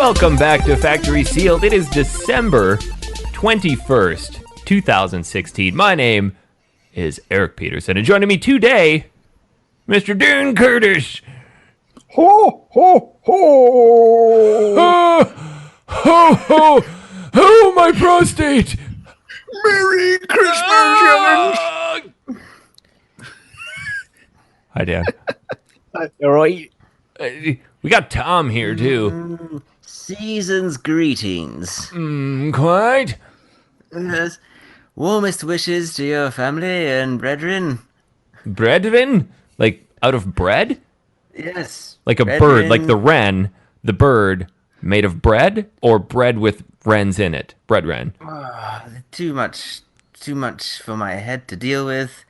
Welcome back to Factory Sealed. It is December 21st, 2016. My name is Eric Peterson, and joining me today, Mr. Dan Curtis. Ho, ho, ho! Ho, ho! Oh, my prostate! Merry Christmas, young'uns! Hi, Dan. All right. We got Tom here, too. Season's greetings. Quite. Yes. Warmest wishes to your family and brethren. Bredvin? Like, out of bread? Yes. Like a bird, like the wren, the bird, made of bread? Or bread with wrens in it? Bread wren. Too much for my head to deal with.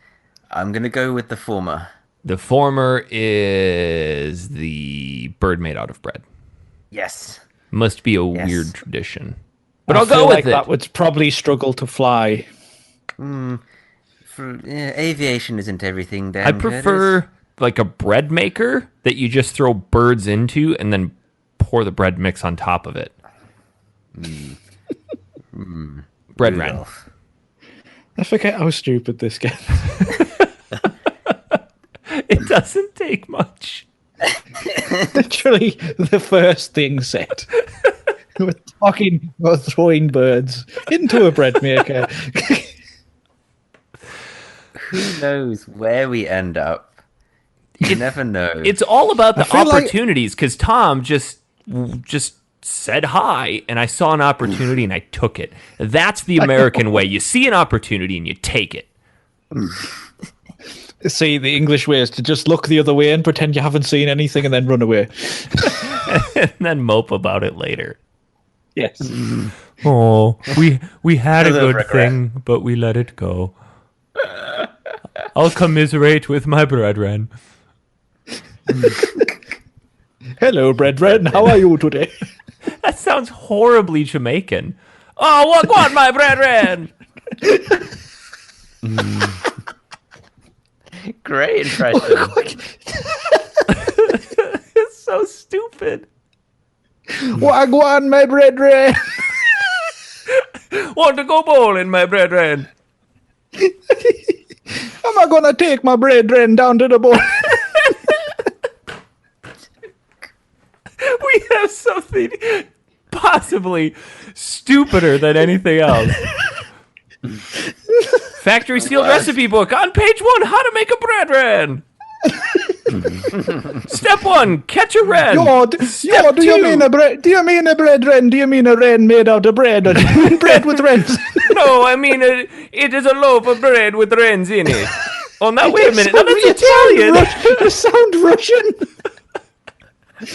I'm gonna go with the former. The former is the bird made out of bread. Yes. Must be a Yes. weird tradition. But I'll feel go with like it. that would probably struggle to fly. Aviation isn't everything, Dan. I prefer like a bread maker that you just throw birds into and then pour the bread mix on top of it. Bread wren. Rudolph. I forget how stupid this gets. It doesn't take much. Literally the first thing said. We're talking about throwing birds into a bread maker. Who knows where we end up? You never know. It's all about the feel like- opportunities because Tom just said hi and I saw an opportunity and I took it. That's the American way. You see an opportunity and you take it. See, the English way is to just look the other way and pretend you haven't seen anything and then run away. And then mope about it later. Yes. Oh, we had a Further good regret. thing, but we let it go. I'll commiserate with my brethren. Hello, brethren. How are you today? That sounds horribly Jamaican. Oh, what, my brethren? Great impression. It's so stupid. Wagwan, my brethren. Want to go bowling, my brethren? Am I gonna take my brethren down to the boat? We have something possibly stupider than anything else. Factory sealed recipe book on page 1, how to make a brethren. Step 1, catch a wren. Step do you 2. mean a bread? Do you mean a brethren? Do you mean a wren made out of bread, or do you mean bread with wrens? No, I mean it is a loaf of bread with wrens in it. Oh, now wait a minute. Now that's Italian. You sound Russian.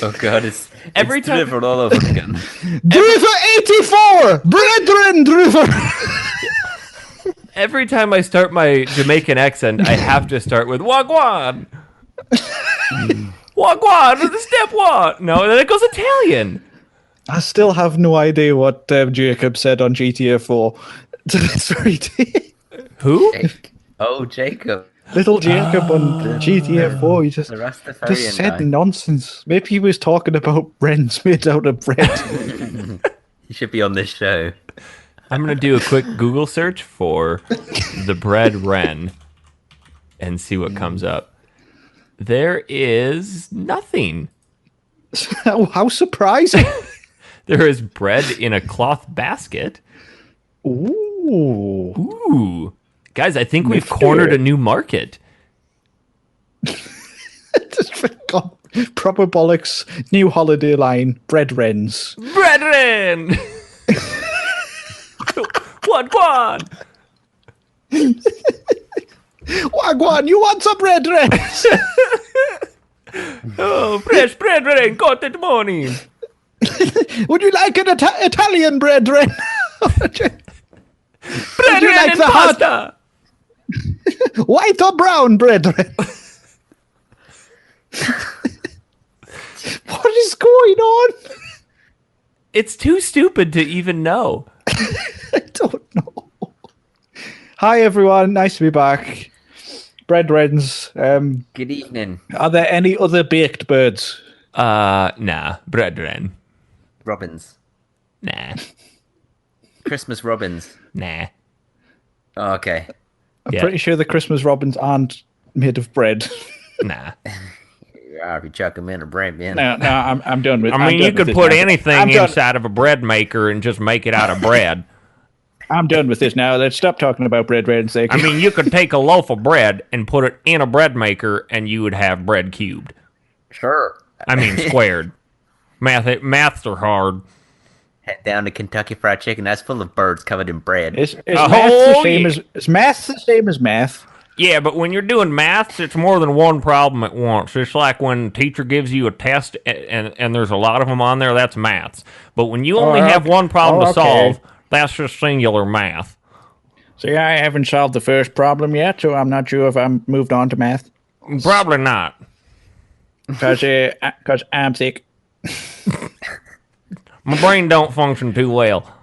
Oh god, it's Every time- delivered all over again. Driver 84, brethren, driver. Every time I start my Jamaican accent, I have to start with Wagwan. Wagwan, step 1. No, then it goes Italian. I still have no idea what Jacob said on GTA 4. It's very deep. Who? Oh, Jacob. Little Jacob on GTA 4, he just The Rastafarian said guy. nonsense. Maybe he was talking about wrens made out of bread. He should be on this show. I'm going to do a quick Google search for the bread wren and see what comes up. There is nothing. How surprising. There is bread in a cloth basket. Ooh. Ooh. Guys, I think we've Nifty. cornered a new market. Just forgot. Proper bollocks, new holiday line, bread wrens. Brethren! What? Wagwan, you want some bread wrens? Oh, fresh brethren, got it morning. Would you like an Italian bread wren? Brethren like and the hot- pasta. White or brown bread wren? What is going on? It's too stupid to even know. I don't know. Hi everyone, nice to be back. Bread wrens. Good evening. Are there any other baked birds? Nah, brethren. Robins. Nah. Christmas robins. Nah. Oh, okay. I'm pretty sure the Christmas robins aren't made of bread. Nah. I'll be chucking them in a bread bin. No, I'm done with. I mean, you could put anything inside of a bread maker and just make it out of bread. I'm done with this now. Let's stop talking about bread, Red. I mean, you could take a loaf of bread and put it in a bread maker, and you would have bread cubed. Sure. I mean, squared. Maths are hard. Head down to Kentucky Fried Chicken. That's full of birds covered in bread. Is math the same as math? Yeah, but when you're doing maths, it's more than one problem at once. It's like when a teacher gives you a test and there's a lot of them on there, that's maths. But when you only have one problem to solve, that's just singular math. See, I haven't solved the first problem yet, so I'm not sure if I'm moved on to math. Probably not. Because I'm sick. My brain don't function too well.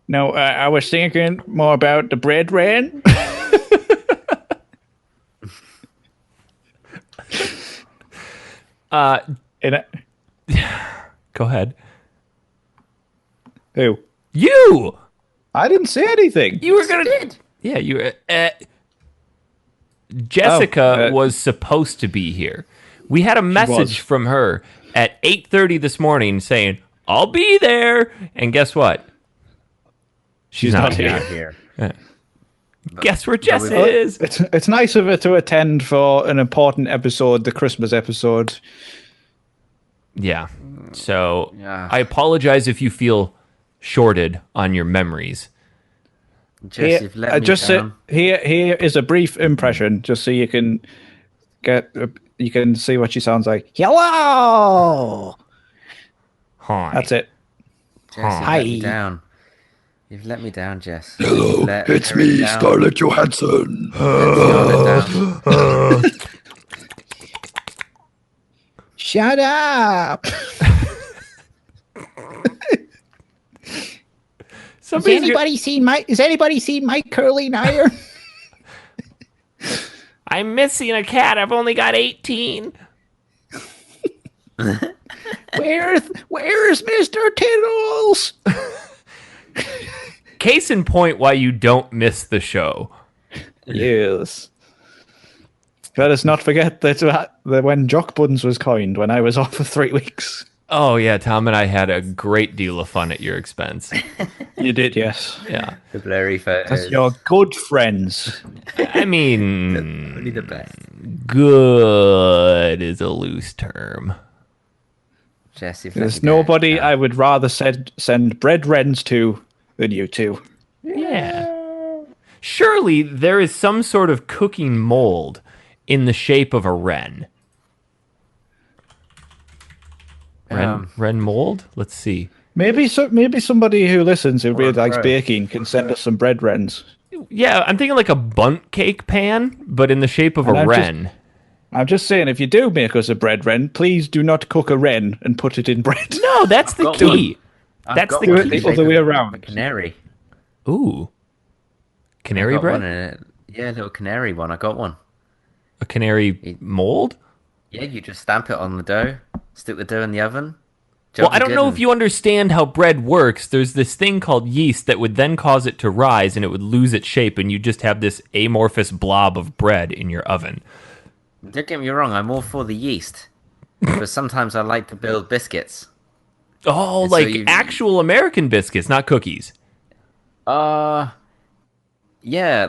No, I was thinking more about the bread wren. Go ahead. Who? You! I didn't say anything. You were gonna... Yeah, you... Jessica was supposed to be here. We had a message from her at 8:30 this morning saying, I'll be there. And guess what? She's not here. Guess where Jess is? It's nice of her to attend for an important episode, the Christmas episode. Yeah. So I apologize if you feel shorted on your memories. Jess, you've let me down. Here is a brief impression, just so you can see what she sounds like. Hello. Hi. That's it. Jess, Hi. let me down. You've let me down, Jess. Hello, it's me, Scarlett Johansson. Shut up. Has anybody seen my curling iron? I'm missing a cat. I've only got 18. Where's Mr. Tiddles? Case in point why you don't miss the show. Yes. Let us not forget that when Jock Buns was coined, when I was off for 3 weeks. Oh, yeah, Tom and I had a great deal of fun at your expense. You did, yes. Yeah. The blurry photos. That's your good friends. I mean, Only the best. good is a loose term. Jess, you've There's nobody I would rather send bread wrens to than you two. Yeah. Surely there is some sort of cooking mold in the shape of a wren. Wren mold? Let's see. Maybe somebody who listens who really likes baking can send us some bread wrens. Yeah, I'm thinking like a bundt cake pan, but in the shape of a wren. I'm just saying, if you do make us a bread wren, please do not cook a wren and put it in bread. No, that's the key. That's the key. The other way around. A canary. Ooh. Canary bread? Yeah, a little canary one. I got one. A canary mold? Yeah, you just stamp it on the dough, stick the dough in the oven. Well, I don't know if you understand how bread works. There's this thing called yeast that would then cause it to rise and it would lose its shape and you just have this amorphous blob of bread in your oven. Don't get me wrong, I'm all for the yeast. But sometimes I like to build biscuits. Oh, And like actual American biscuits, not cookies. Yeah,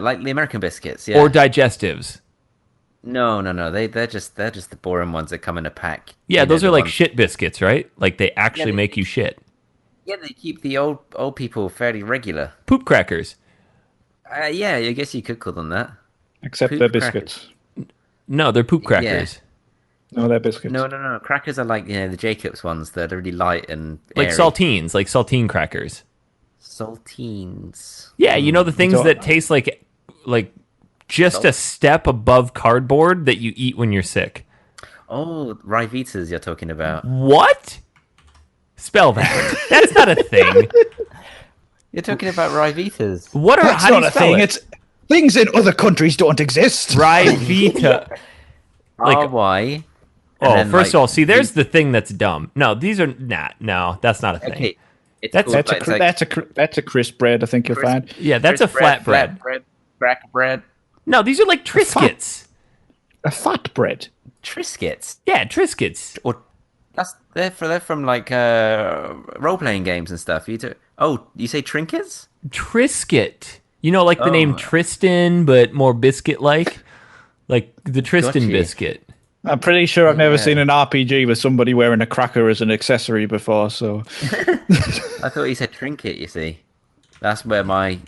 like the American biscuits, yeah. Or digestives. No. They're just the boring ones that come in a pack. Yeah, You know, those are the like ones- shit biscuits, right? Like they actually make you shit. Yeah, they keep the old people fairly regular. Poop crackers. Yeah, I guess you could call them that. Except Poop they're crackers. biscuits. No, they're poop crackers. No, they're biscuits. No. Crackers are like, the Jacobs ones that are really light and Like airy. saltines, like saltine crackers. Saltines. Yeah, you know the things that taste like just a step above cardboard that you eat when you're sick. Oh, Ryvitas you're talking about. What? Spell that. That's not a thing. You're talking about Ryvitas. What are That's how do not you a spell thing. it? It's things in other countries don't exist. Ryvita. Like R-Y-V-I-T-A. Oh, then, first like, of all, see, there's the thing that's dumb. No, these are no, that's not a thing. Okay. It's That's- called, That's a crisp bread. I think you'll find. Yeah, that's a crisp flat bread. cracker bread, No, these are like Triscuits. A fat bread. Triscuits. Yeah, Triscuits. Or they're from like role playing games and stuff. You say trinkets? Triscuit. You know, like the name Tristan, but more biscuit-like? Like the Tristan Gotcha. biscuit. I'm pretty sure I've never seen an RPG with somebody wearing a cracker as an accessory before. So I thought you said trinket. You see, that's where my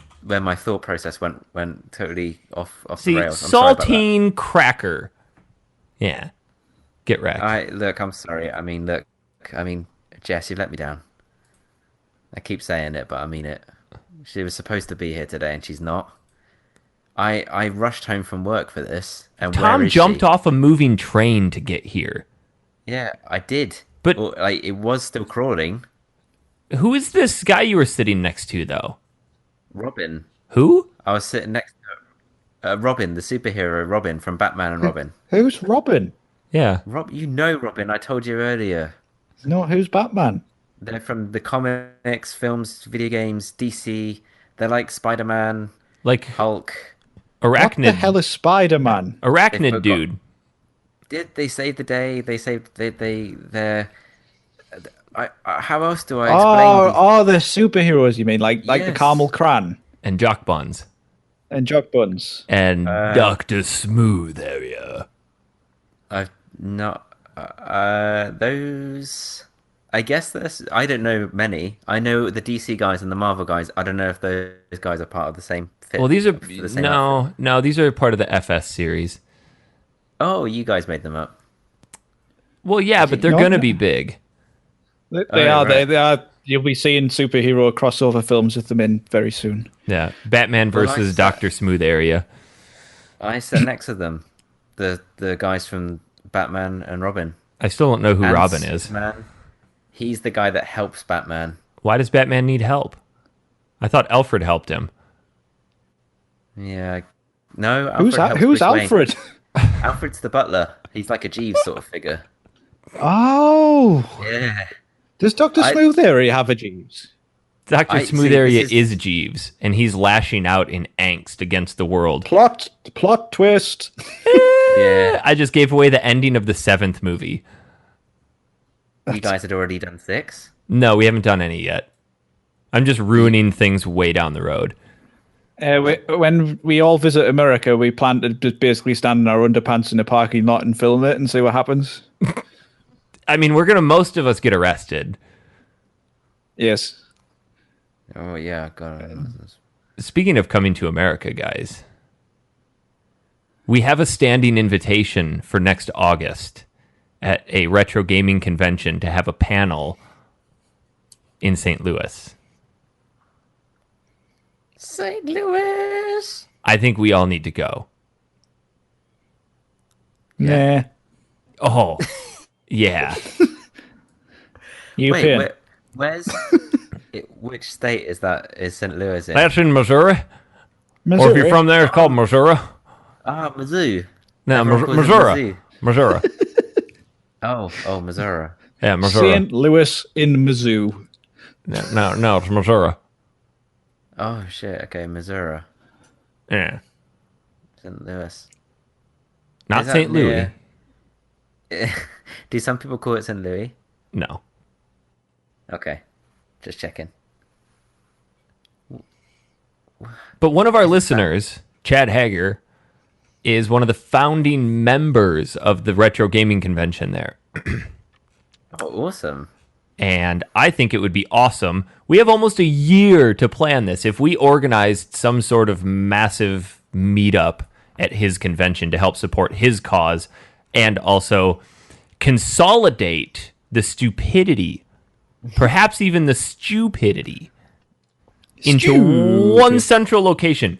thought process went totally off See, the rails. I'm sorry about that. saltine cracker. Yeah. Get wrecked. I'm sorry. I mean, Jess, you've let me down. I keep saying it, but I mean it. She was supposed to be here today, and she's not. I rushed home from work for this, and where Tom is jumped she? off a moving train to get here. Yeah, I did. But- Well, like, it was still crawling. Who is this guy you were sitting next to, though? Robin. Who? I was sitting next to Robin, the superhero Robin from Batman and Robin. who's Robin? Yeah. You know Robin. I told you earlier. No, who's Batman? They're from the comics, films, video games, DC. They're like Spider-Man, Like Hulk. What the arachnid. hell is Spider-Man? They Arachnid forgot. dude. Did they save the day? They saved. They're. How else do I Oh, explain? the superheroes you mean, like the Yes. Caramel Cran And Jock Buns. and Jock Buns. And Dr. Smooth area. I've not. Those. I guess there's. I don't know many. I know the DC guys and the Marvel guys. I don't know if those guys are part of the same. Well, these are the same outfit. no, these are part of the FS series. Oh, you guys made them up. Well, yeah, but they're No, gonna no. be big. They Oh, are. right. They are. You'll be seeing superhero crossover films with them in very soon. Yeah, Batman Well, versus nice. Dr. Smooth area. I sat next to them, the guys from Batman and Robin. I still don't know who And Robin is. Superman. He's the guy that helps Batman. Why does Batman need help? I thought Alfred helped him. Yeah. No, Who's Alfred helps who's Bruce Wayne. Alfred? Alfred's the butler. He's like a Jeeves sort of figure. Oh, Yeah. does Doctor I- Smooth area have a Jeeves? Dr. I- Smooth see, area this is Jeeves, and he's lashing out in angst against the world. Plot twist. Yeah. I just gave away the ending of the 7th movie. You guys had already done 6? No, we haven't done any yet. I'm just ruining things way down the road. When we all visit America, we plan to just basically stand in our underpants in a parking lot and film it and see what happens. I mean, most of us get arrested. Yes. Oh, yeah. God. Speaking of coming to America, guys, we have a standing invitation for next August at a retro gaming convention to have a panel in St. Louis. St. Louis. I think we all need to go. Nah. Oh, yeah. You Wait, pin. where's... which state is that? Is St. Louis in? That's in Missouri. Or if Missouri. you're from there, it's called Missouri. Ah, Mizzou. No, Everyone calls it Missouri. Missouri. Oh, Missouri. Yeah, Missouri. St. Louis in Mizzou. No, it's Missouri. Oh, shit. Okay, Missouri. Yeah. St. Louis. Not Is that St. Louis. near- Do some people call it St. Louis? No. Okay. Just checking. But one of our listeners, Chad Hager, is one of the founding members of the Retro Gaming Convention there. Oh, awesome. And I think it would be awesome. We have almost a year to plan this. If we organized some sort of massive meetup at his convention to help support his cause and also consolidate the stupidity, perhaps even the stupidity, into one central location.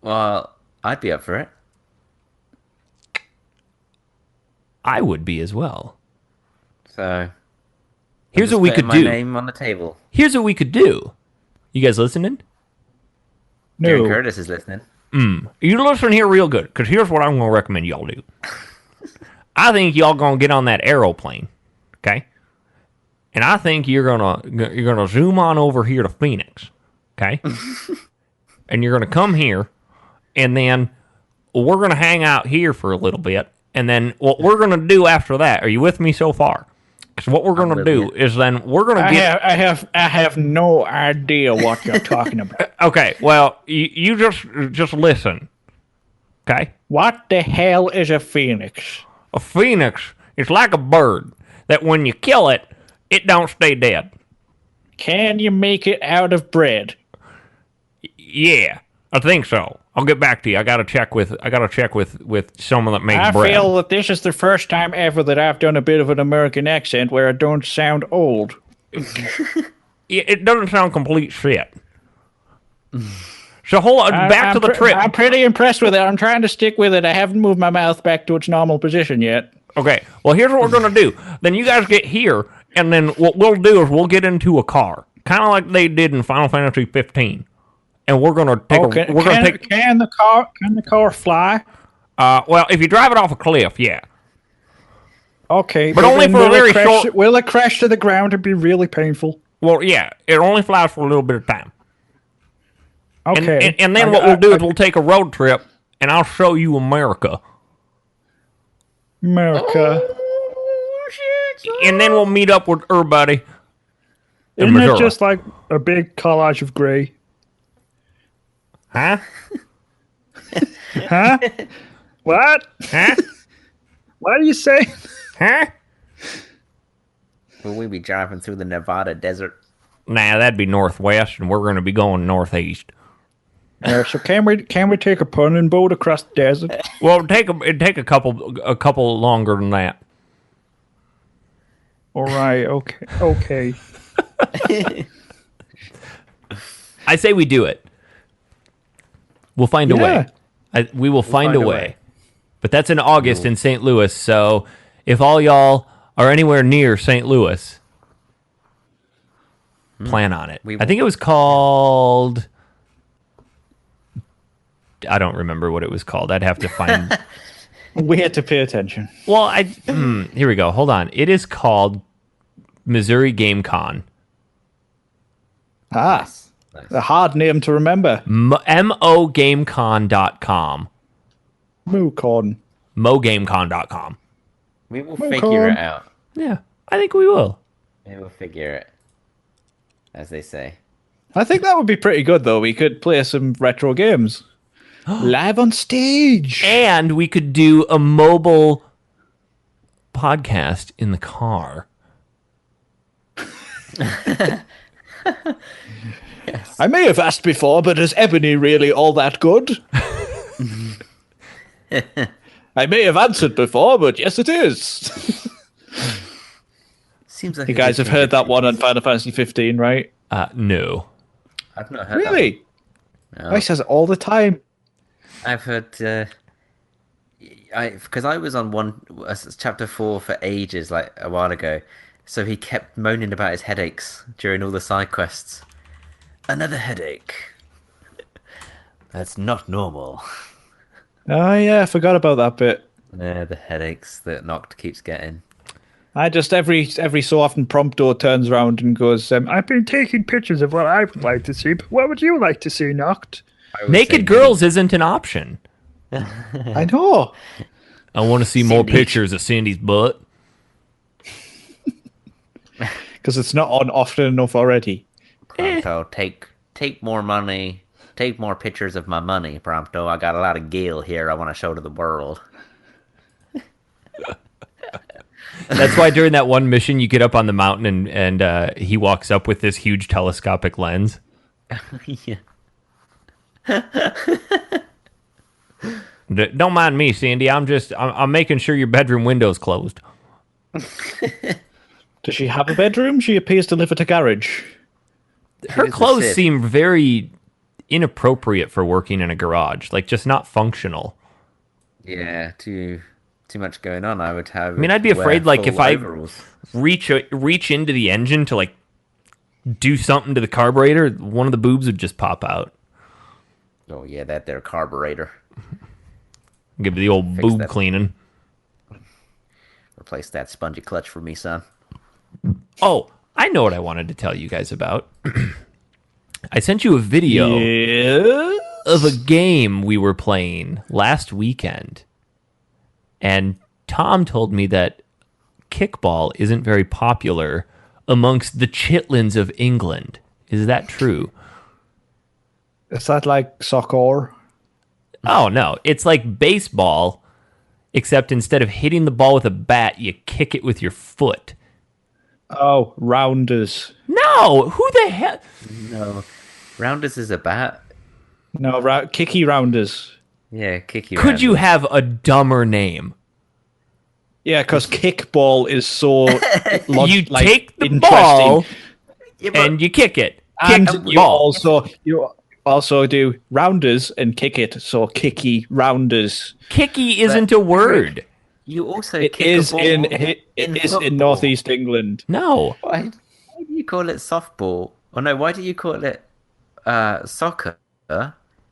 Well, I'd be up for it. I would be as well. So, Here's just what we putting could my do. name on the table. Here's what we could do. You guys listening? Darren No. Curtis is listening. You listen here real good, because here's what I'm going to recommend y'all do. I think y'all gonna get on that aeroplane, okay? And I think you're gonna zoom on over here to Phoenix, okay? And you're gonna come here, and then we're gonna hang out here for a little bit, and then what we're gonna do after that? Are you with me so far? Because what we're gonna do is then we're gonna get. I have no idea what you're talking about. Okay, well you just listen, okay? What the hell is a phoenix? A phoenix is like a bird that when you kill it, it don't stay dead. Can you make it out of bread? Yeah, I think so. I'll get back to you. I gotta check with someone that makes bread. I feel that this is the first time ever that I've done a bit of an American accent where I don't sound old. It doesn't sound complete shit. So hold on, back to the trip. I'm pretty impressed with it. I'm trying to stick with it. I haven't moved my mouth back to its normal position yet. Okay, well, here's what we're going to do. Then you guys get here, and then what we'll do is we'll get into a car, kind of like they did in Final Fantasy 15. And we're going to take Can the car fly? Well, if you drive it off a cliff, yeah. Okay. But only for a very short... Will it crash to the ground and be really painful? Well, yeah, it only flies for a little bit of time. Okay. And then what we'll do is we'll take a road trip, and I'll show you America. America. Oh, shit. And then we'll meet up with everybody in Isn't Missouri. it just like a big collage of grey? Huh? Huh? What? Huh? What are you saying? Huh? Will we be driving through the Nevada desert? Nah, that'd be northwest, and we're going to be going northeast. So can we take a punning boat across the desert? Well, it'd take a couple longer than that. All right. Okay. I say we do it. We'll find a way. We will find a way. But that's in August in St. Louis, so if all y'all are anywhere near St. Louis, plan on it. I think it was called... I don't remember what it was called. I'd have to find... We had to pay attention. Well, here we go. Hold on. It is called Missouri Game Con. Nice. A hard name to remember. mogamecon.com. MooCon. mogamecon.com. We will figure it out. Yeah, I think we will. We will figure it. As they say. I think that would be pretty good, though. We could play some retro games. Live on stage. And we could do a mobile podcast in the car. Yes. I may have asked before, but is Ebony really all that good? I may have answered before, but yes, it is. Seems like you guys have heard that one on Final Fantasy 15, right? No. I've not heard really? that one. No. I says it all the time. I've heard... Because I was on chapter 4 for ages, like a while ago, so he kept moaning about his headaches during all the side quests. Another headache. That's not normal. Oh, yeah, I forgot about that bit. Yeah, the headaches that Noct keeps getting. I just, every so often, Prompto turns around and goes, I've been taking pictures of what I would like to see, but what would you like to see, Noct? Naked girls isn't an option. I know. I want to see more pictures of Cindy's butt. Because it's not on often enough already. Prompto, take more money. Take more pictures of my money, Prompto. I got a lot of gil here I want to show to the world. That's why during that one mission you get up on the mountain and he walks up with this huge telescopic lens. Yeah. Don't mind me, Cindy. I'm making sure your bedroom window's closed. Does she have a bedroom? She appears to live at a garage. Her clothes seem very inappropriate for working in a garage. Like, just not functional. Yeah, too much going on. I would have. I mean, I'd be afraid, like, if I reach into the engine to, like, do something to the carburetor, one of the boobs would just pop out. Oh yeah, that there carburetor. Give it the old boob cleaning. replace that spongy clutch for me, son. Oh, I know what I wanted to tell you guys about. I sent you a video of a game we were playing last weekend. And Tom told me that kickball isn't very popular amongst the chitlins of England. Is that true? Is that like soccer? Oh, no. It's like baseball, except instead of hitting the ball with a bat, you kick it with your foot. Oh, rounders. No! Who the hell? No. Rounders is a bat. No, kicky rounders. Yeah, kicky Could rounders. you have a dumber name? Yeah, because kickball is so You like, take the interesting. ball Yeah, but- and you kick it. And Kick the you ball. also do rounders and kick it, so kicky rounders. Kicky isn't a word. You also It kick is a ball in football. northeast England. No. Why do you call it softball? Or no, why do you call it soccer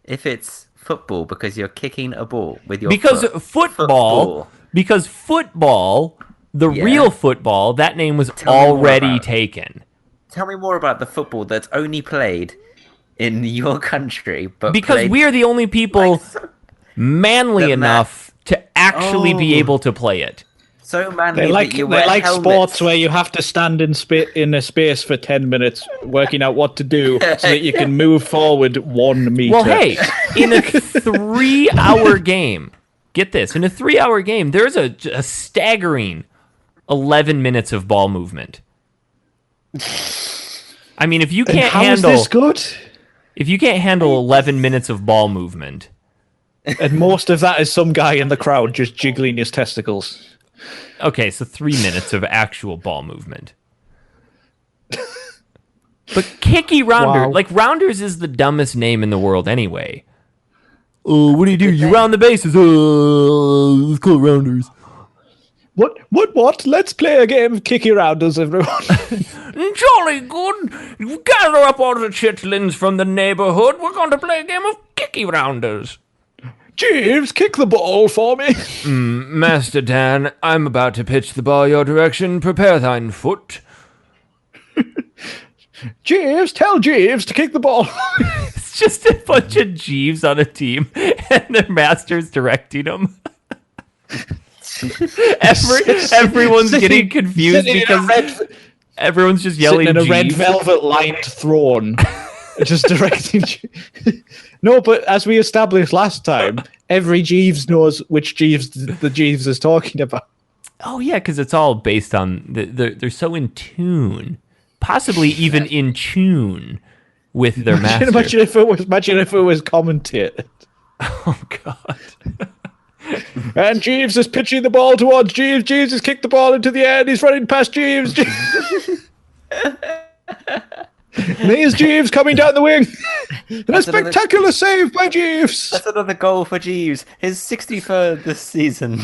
if it's football? Because you're kicking a ball with your Because foot. football, the Yeah. real football, that name was Tell me more already about it. taken. Tell me more about the football that's only played in your country, but Because played... we are the only people manly That enough to actually be Oh. able to play it. so manly They like that you wear helmets. sports where you have to stand in a space for 10 minutes working out what to do so that you can move forward 1 meter. Well, hey, in a 3-hour game, get this, in a 3-hour game, there's a staggering 11 minutes of ball movement. I mean, if you And can't how is handle this good? if you can't handle 11 minutes of ball movement, And most of that is some guy in the crowd just jiggling his testicles. okay, so 3 minutes of actual ball movement. But kicky rounder, Wow. like rounders is the dumbest name in the world anyway. Oh, what do? You round the bases. Oh, let's call it rounders. What? Let's play a game of kicky rounders, everyone. Jolly good. Gather up all the chitlins from the neighborhood. We're going to play a game of kicky rounders. Jeeves, kick the ball for me. Master Dan, I'm about to pitch the ball your direction. Prepare thine foot. Jeeves, tell Jeeves to kick the ball. It's just a bunch of Jeeves on a team, and their master's directing them. Everyone's getting confused because everyone's just yelling Sitting in a red Jeeves. velvet lined throne, just directing. No, but as we established last time, every Jeeves knows which Jeeves the Jeeves is talking about. Oh yeah, because it's all based on they're so in tune, possibly even in tune with their master. Imagine if it was commentated. Oh god. And Jeeves is pitching the ball towards Jeeves. Jeeves has kicked the ball into the air and he's running past Jeeves. And here's Jeeves coming down the wing. And a spectacular save by Jeeves. That's another goal for Jeeves. His 63rd this season.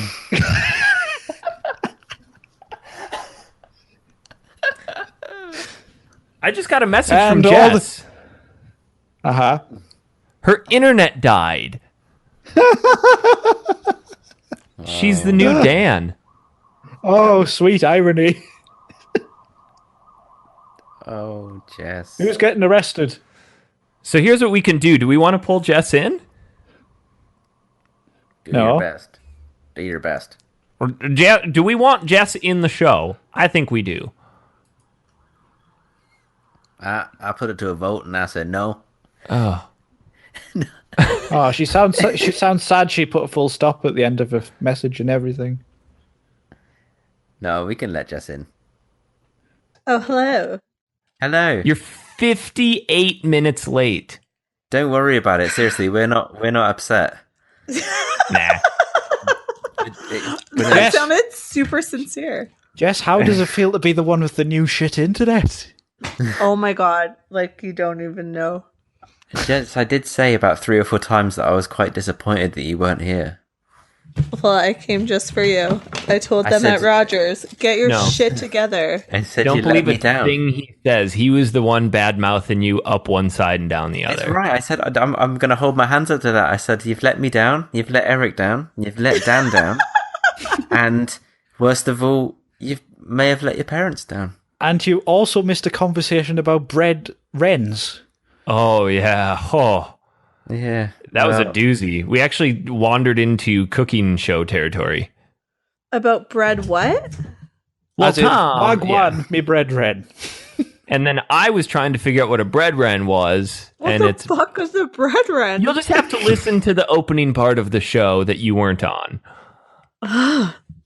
I just got a message And from all Jess. Uh-huh. Her internet died. She's the new Dan. Oh, sweet irony. Oh, Jess. Who's getting arrested? So here's what we can do. Do we want to pull Jess in? Do No. your best. Do your best. Or do we want Jess in the show? I think we do. I put it to a vote and I said no. Oh. Oh, she sounds sad she put a full stop at the end of a message and everything. No, we can let Jess in. Oh, hello. Hello. You're 58 minutes late. Don't worry about it. Seriously, we're not upset. Nah. That Yes. sounded super sincere. Jess, how does it feel to be the one with the new shit internet? Oh my god. Like, you don't even know. Jess, I did say about 3 or 4 times that I was quite disappointed that you weren't here. Well, I came just for you. I told I them said- at Rogers, get your No. shit together. I said Don't you let believe me a down. thing he says. He was the one bad-mouthing you up one side and down the That's other. right. I said I'm going to hold my hands up to that. I said you've let me down. You've let Eric down. You've let Dan down. And Worst of all, you may have let your parents down. And you also missed a conversation about bred wrens. Oh, yeah. Oh, Yeah. that was a doozy. We actually wandered into cooking show territory. About bread what? Well, As in, Tom, Wagwan, me bred wren. and then I was trying to figure out what a bread wren was. What and the it's fuck was the bread wren? You'll just have to listen to the opening part of the show that you weren't on.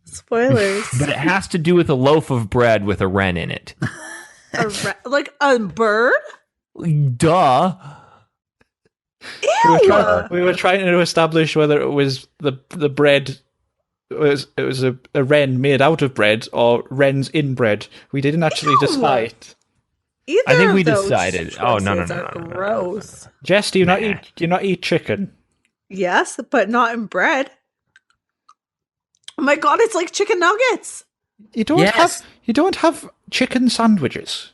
Spoilers. But it has to do with a loaf of bread with a wren in it. Like a bird? Duh. Ew! We were trying to establish whether it was the bread was a wren made out of bread or wrens in bread. We didn't actually decide. Either I think of we those decided. Oh, no. choices are gross. Jess, do you not eat chicken? Yes, but not in bread. Oh my god, it's like chicken nuggets. You don't have chicken sandwiches.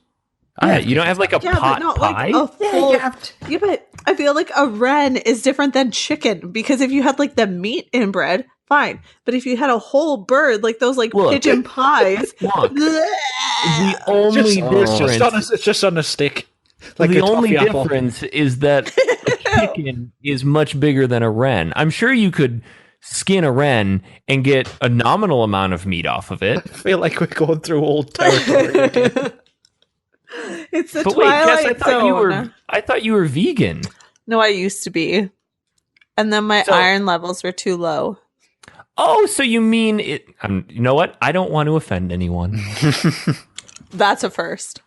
Yeah, you don't have like a Yeah, pot but not pie? like a full. Yeah, but I feel like a wren is different than chicken because if you had like the meat in bread, fine. But if you had a whole bird, like those like Look. pigeon pies, Look, bleh. the only difference... It's just on a stick. Like the a only toffee apple. difference is that a chicken is much bigger than a wren. I'm sure you could skin a wren and get a nominal amount of meat off of it. I feel like we're going through old territory again. It's the But wait, Twilight Jess, I thought you were vegan. No, I used to be, and then my iron levels were too low. Oh, so you mean it? You know what? I don't want to offend anyone. That's a first.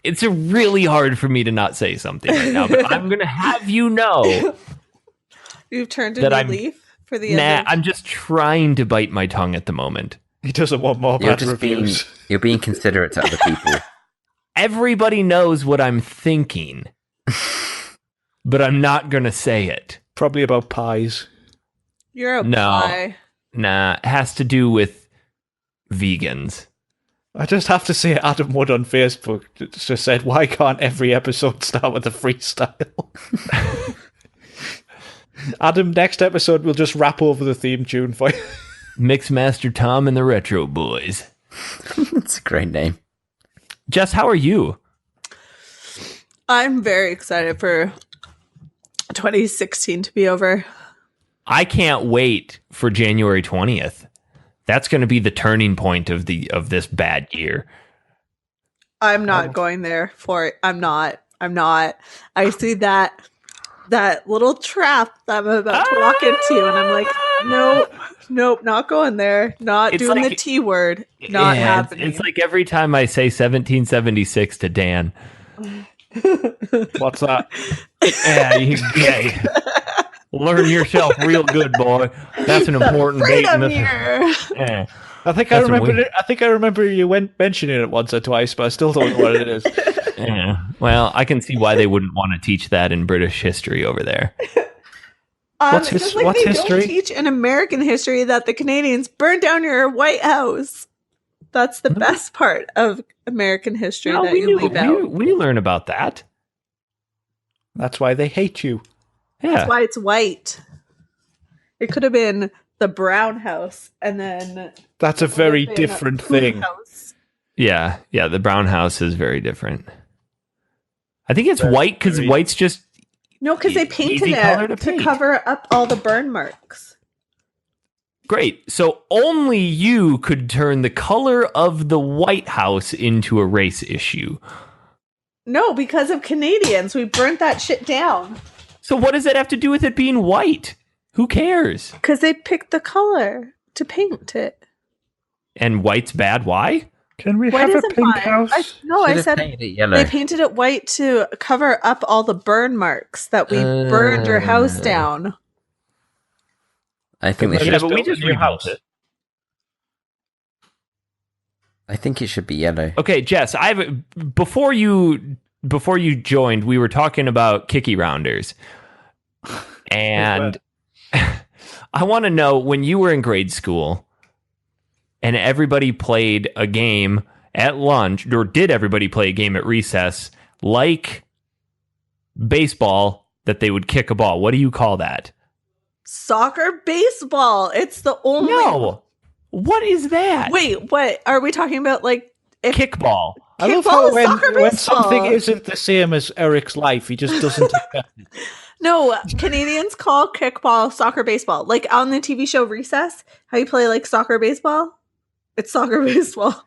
It's really hard for me to not say something right now, but I'm going to have you know You've turned a that new I'm- leaf for the nah, end. I'm just trying to bite my tongue at the moment. He doesn't want more You're bad just reviews. you're being considerate to other people. Everybody knows what I'm thinking, but I'm not going to say it. Probably about pies. You're a No. pie. Nah, it has to do with vegans. I just have to say, Adam Wood on Facebook just said, "Why can't every episode start with a freestyle?" Adam, next episode we'll just rap over the theme tune for you. Mixmaster Tom and the Retro Boys. That's a great name. Jess, how are you? I'm very excited for 2016 to be over. I can't wait for January 20th. That's going to be the turning point of this bad year. I'm not going there for it. I'm not. I see that little trap that I'm about to walk into, and I'm like, nope, not going there. Not It's doing like- the T word. Not Yeah, happening. It's like every time I say 1776 to Dan. What's that? Yeah. Learn yourself real good, boy. That's an important date. freedom in this- year. Yeah. I think I remember you went mentioning it once or twice, but I still don't know what it is. Yeah. Well, I can see why they wouldn't want to teach that in British history over there. What's just like what's they history? don't teach in American history that the Canadians burned down your White House. That's the best part of American history No, that we you knew. leave out. We learn about that. That's why they hate you. Yeah. That's why it's white. It could have been the brown house, and then That's a very been different a poop thing. house. Yeah. The brown house is very different. I think it's white because very- white's just No, because they painted Easy color to it to paint. cover up all the burn marks. great. So only you could turn the color of the White House into a race issue. No, because of Canadians, we burnt that shit down. So what does that have to do with it being white? Who cares? Because they picked the color to paint it. And white's bad? Why? Can we White have a isn't pink fine. house? I Should've said painted it yellow. they painted it white to cover up all the burn marks that we burned your house down. I think they Yeah, should. but we just rebuilt it. I think it should be yellow. Okay, Jess, before you joined, we were talking about kicky rounders. And I want to know, when you were in grade school and everybody played a game at lunch, or did everybody play a game at recess, like baseball, that they would kick a ball? What do you call that? Soccer, baseball. It's the only. No. What is that? Wait, what are we talking about? Like Kickball. I love Kickball how is soccer, when baseball. something isn't the same as Eric's life, he just doesn't accept it. No, Canadians call kickball soccer baseball. Like on the TV show Recess, how you play like soccer baseball? It's soccer baseball.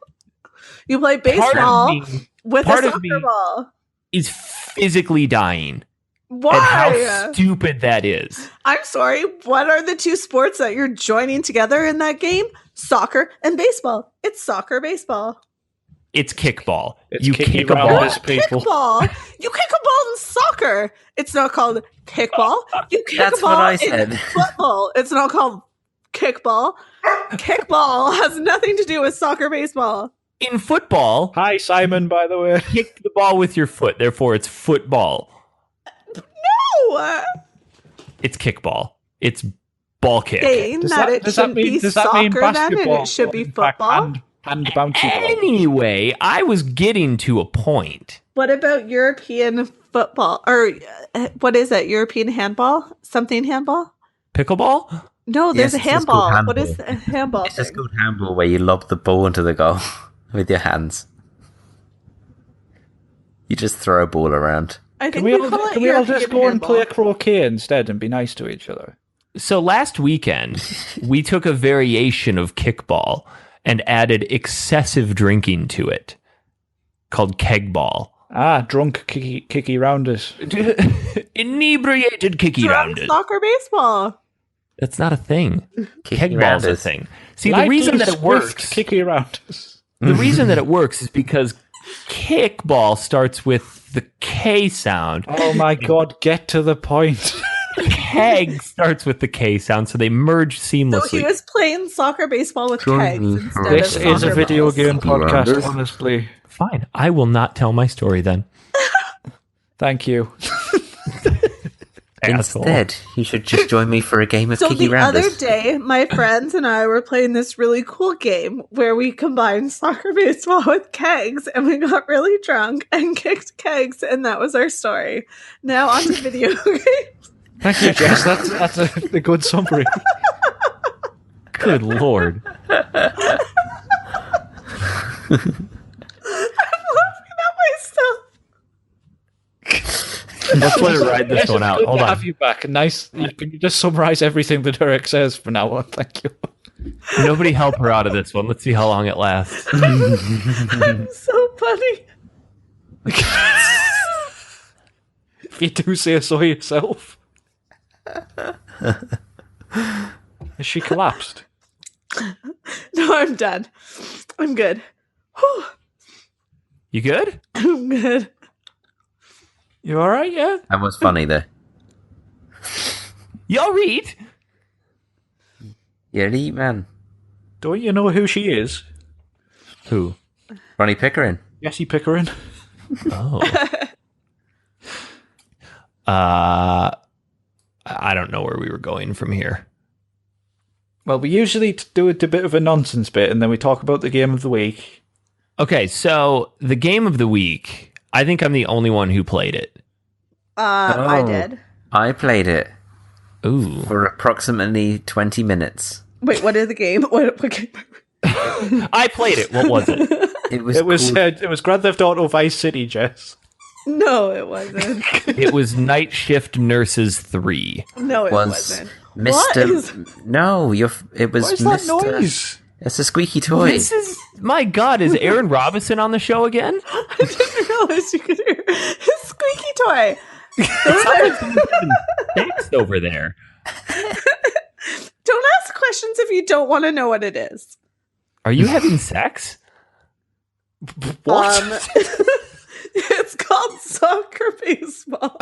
You play baseball with a part of soccer me ball. is physically dying Why? at how stupid that is. I'm sorry. What are the two sports that you're joining together in that game? Soccer and baseball. It's soccer baseball. It's kickball. It's You kicking kick a around ball. his people. Kickball. You kick a ball in soccer. It's not called kickball. You kick That's a ball what I in said. football. It's not called kickball. Kickball has nothing to do with soccer baseball. In football, Hi, Simon, by the way. kick the ball with your foot. Therefore, it's football. No. It's kickball. It's ball kick. Saying that it shouldn't be soccer then and it should be In fact, football. hand bouncy ball. Anyway, I was getting to a point. What about European football? Or what is it? European handball? Something handball? Pickleball? No, there's Yes, a it's just called handball. What handball. is a handball? It's just thing? called handball, where you lob the ball into the goal with your hands. You just throw a ball around. I think Can we all, call it can we all just European go and handball. play croquet instead and be nice to each other? So last weekend, we took a variation of kickball and added excessive drinking to it called kegball. Ah, drunk kicky rounders. Inebriated kicky Drunk rounders. soccer baseball. That's not a thing. Kicking Kegball's a rounders. thing. See, the Lightly reason that it swift works, kicky rounders. the reason that it works is because kickball starts with the K sound. Oh my god, get to the point. Keg starts with the K sound, so they merge So seamlessly. he was playing soccer baseball with Join kegs me instead for This of is a soccer video balls. game podcast, rounders. honestly. Fine, I will not tell my story then. Thank you. Asshole. Instead, you should just join me for a game of So kicky the rounders. other day, my friends and I were playing this really cool game where we combined soccer baseball with kegs, and we got really drunk and kicked kegs, and that was our story. Now on to video games. Thank you, Jess. That's a good summary. Good lord. Myself. Let's let her ride this Jess, one it's out. good Hold to on. have you back. Nice. Can you just summarize everything that Eric says from now on? Thank you. Nobody help her out of this one. Let's see how long it lasts. I'm so funny. If you do say so yourself. Has she collapsed? No, I'm done. I'm good. Whew. You good? I'm good. You alright, yeah? That was funny, though. Y'all read? Yeah, eat, man. Don't you know who she is? Who? Ronnie Pickering. Jessie Pickering. Oh. I don't know where we were going from here. Well, we usually do a bit of a nonsense bit, and then we talk about the game of the week. Okay, so the game of the week, I think I'm the only one who played it. I Oh. did. I played it Ooh. for approximately 20 minutes. Wait, what is the game? What game? I played it. What was it? It was It was Grand Theft Auto Vice City, Jess. No, it wasn't. It was Night Shift Nurses 3. No, it was wasn't. Mr. What is- No, it was What is Mr. that noise? It's a squeaky toy. This is, my God, is Aaron Robinson on the show again? I didn't realize you could hear his squeaky toy. Fixed over there. Don't ask questions if you don't want to know what it is. Are you having sex? What? It's called soccer baseball.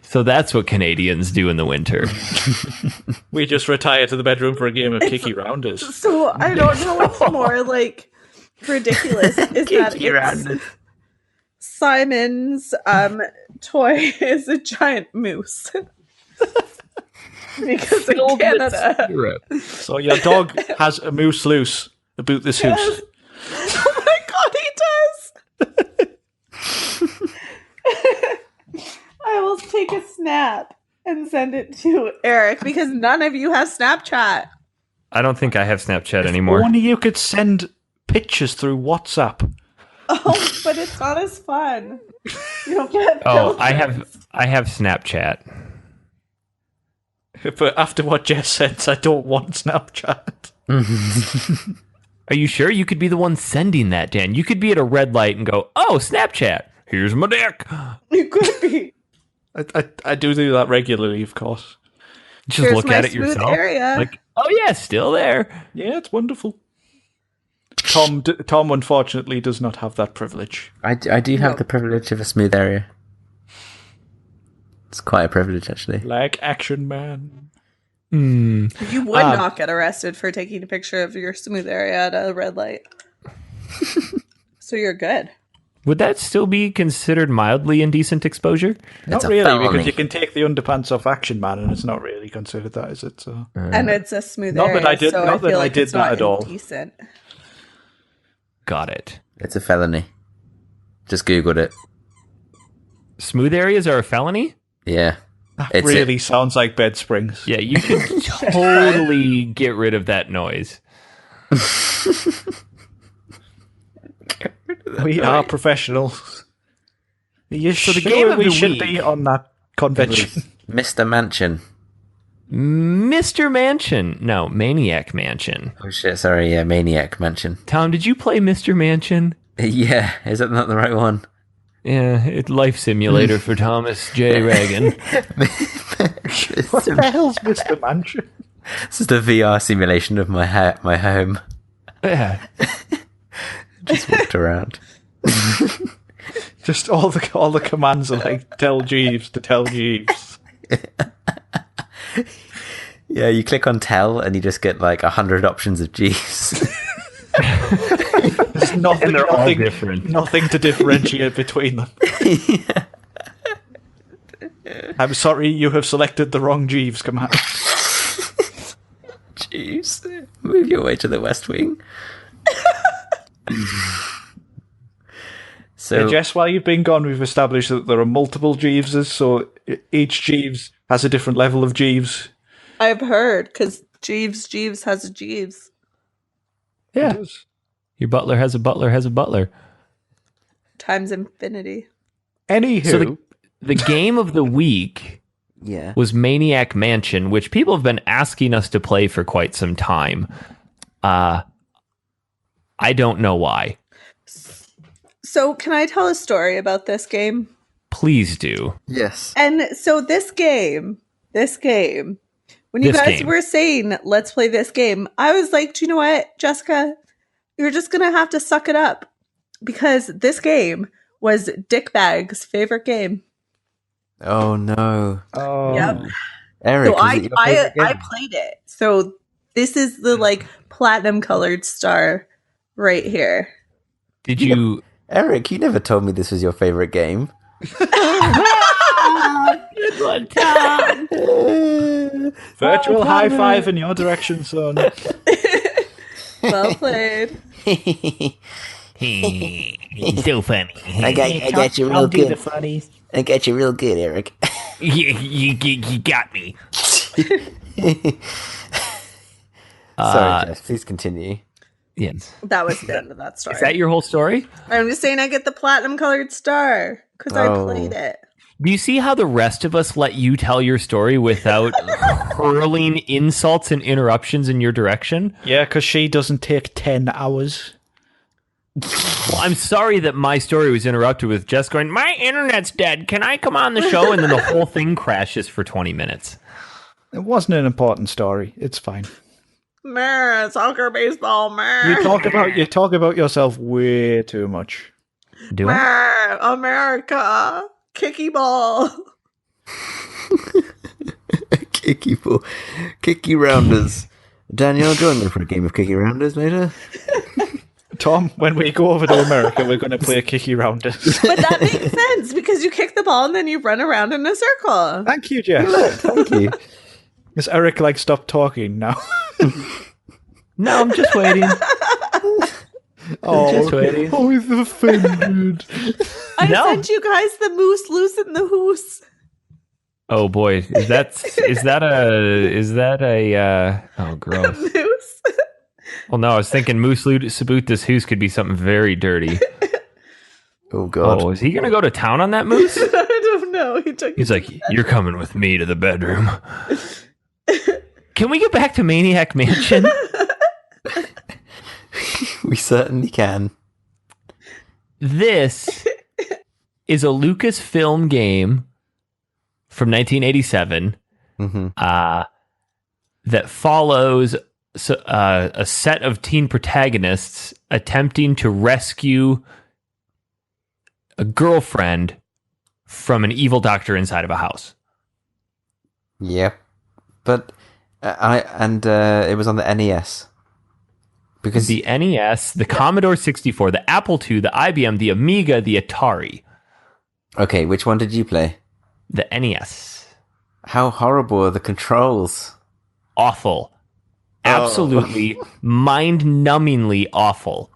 So that's what Canadians do in the winter. We just retire to the bedroom for a game of kicky rounders. So I don't know what's more like ridiculous is that Kicky it's rounders. Simon's toy is a giant moose. Because in Filled with Canada. syrup. So your dog has a moose loose about this house. Yes. Oh my god, he does! I will take a snap and send it to Eric because none of you have Snapchat. I don't think I have Snapchat anymore. Only you could send pictures through WhatsApp. Oh, but it's not as fun. You don't get. Oh, filters. I have Snapchat. But after what Jess said, I don't want Snapchat. Are you sure? You could be the one sending that, Dan. You could be at a red light and go, "Oh, Snapchat. Here's my dick." You could be. I do that regularly, of course. Just Here's look my at it smooth yourself. area. Like, oh yeah, still there. Yeah, it's wonderful. Tom unfortunately does not have that privilege. I do have the privilege of a smooth area. It's quite a privilege, actually. Like Action Man. You would not get arrested for taking a picture of your smooth area at a red light. So you're good. Would that still be considered mildly indecent exposure? Not a really, felony. because you can take the underpants off Action Man, and it's not really considered that, is it? So And it's a smooth Not area. that I did- so not I that feel I like did it's that not at all. indecent. Got it. It's a felony. Just Googled it. Smooth areas are a felony? Yeah. that It's really sounds like bed springs. Yeah, you could totally get rid of that noise. We are professionals. You So the sure game of we the should week- be on that convention? Mr. Mansion. Mr. Mansion. No, Maniac Mansion. Oh shit, sorry, yeah, Maniac Mansion. Tom, did you play Mr. Mansion? Yeah, is that not the right one? Yeah, it's life simulator for Thomas J. Reagan. What the hell's Mr. Mansion? This is the VR simulation of my home. Yeah. Just walked around. Just all the commands are like tell Jeeves to tell Jeeves. Yeah, you click on tell and you just get like 100 options of G's. There's nothing, And they're all nothing, different. nothing to differentiate between them. I'm sorry, you have selected the wrong Jeeves command. Jeeves, move your way to the West Wing. So, Jess, while you've been gone, we've established that there are multiple Jeeveses, so each Jeeves has a different level of Jeeves. I've heard, because Jeeves has a Jeeves. Yeah. Your butler has a butler has a butler. Times infinity. Anywho, So the game of the week yeah. was Maniac Mansion, which people have been asking us to play for quite some time. I don't know why. So can I tell a story about this game? Please do. Yes. And so this game, when you This guys game. were saying, let's play this game, I was like, do you know what, Jessica? You're just going to have to suck it up. Because this game was Dickbag's favorite game. Oh no. Yep. Eric, So was I it your favorite game? played it. So this is the like platinum colored star right here. Did you... Eric, you never told me this was your favorite game. Good one, Tom. virtual high five in your direction, son. Well played. So funny. I got you real good. funnies. I got you real good, Eric. You got me. Sorry, Jess, please continue. Yes. That was the end of that story. Is that your whole story? I'm just saying I get the platinum colored star because I Oh. played it. Do you see how the rest of us let you tell your story without hurling insults and interruptions in your direction? Yeah, because she doesn't take 10 hours. Well, I'm sorry that my story was interrupted with Jess going, "My internet's dead. Can I come on the show?" And then the whole thing crashes for 20 minutes. It wasn't an important story. It's fine. Meh, soccer, baseball, meh. You talk about yourself way too much. Do I? Meh, America, kicky ball. Kicky rounders. Daniel, join me for a game of kicky rounders later. Tom, when we go over to America, we're going to play Kicky Rounders. But that makes sense because you kick the ball and then you run around in a circle. Thank you, Jess. Thank you. Is Eric stop talking now? No, I'm just waiting. Oh, Just waiting. Oh, he's offended. I No. sent you guys the moose loose in the hoose. Oh boy, is that a oh gross. Moose. Well, no, I was thinking Moose Saboot this Hoos could be something very dirty. Oh God. Oh, is he going to go to town on that moose? I don't know. He's like, you're coming with me to the bedroom. Can we get back to Maniac Mansion? We certainly can. This is a Lucasfilm game from 1987 that follows a set of teen protagonists attempting to rescue a girlfriend from an evil doctor inside of a house. Yep. But it was on the NES. Because the NES, the Commodore 64, the Apple II, the IBM, the Amiga, the Atari. Okay, which one did you play? The NES. How horrible are the controls? Awful. Absolutely mind-numbingly awful.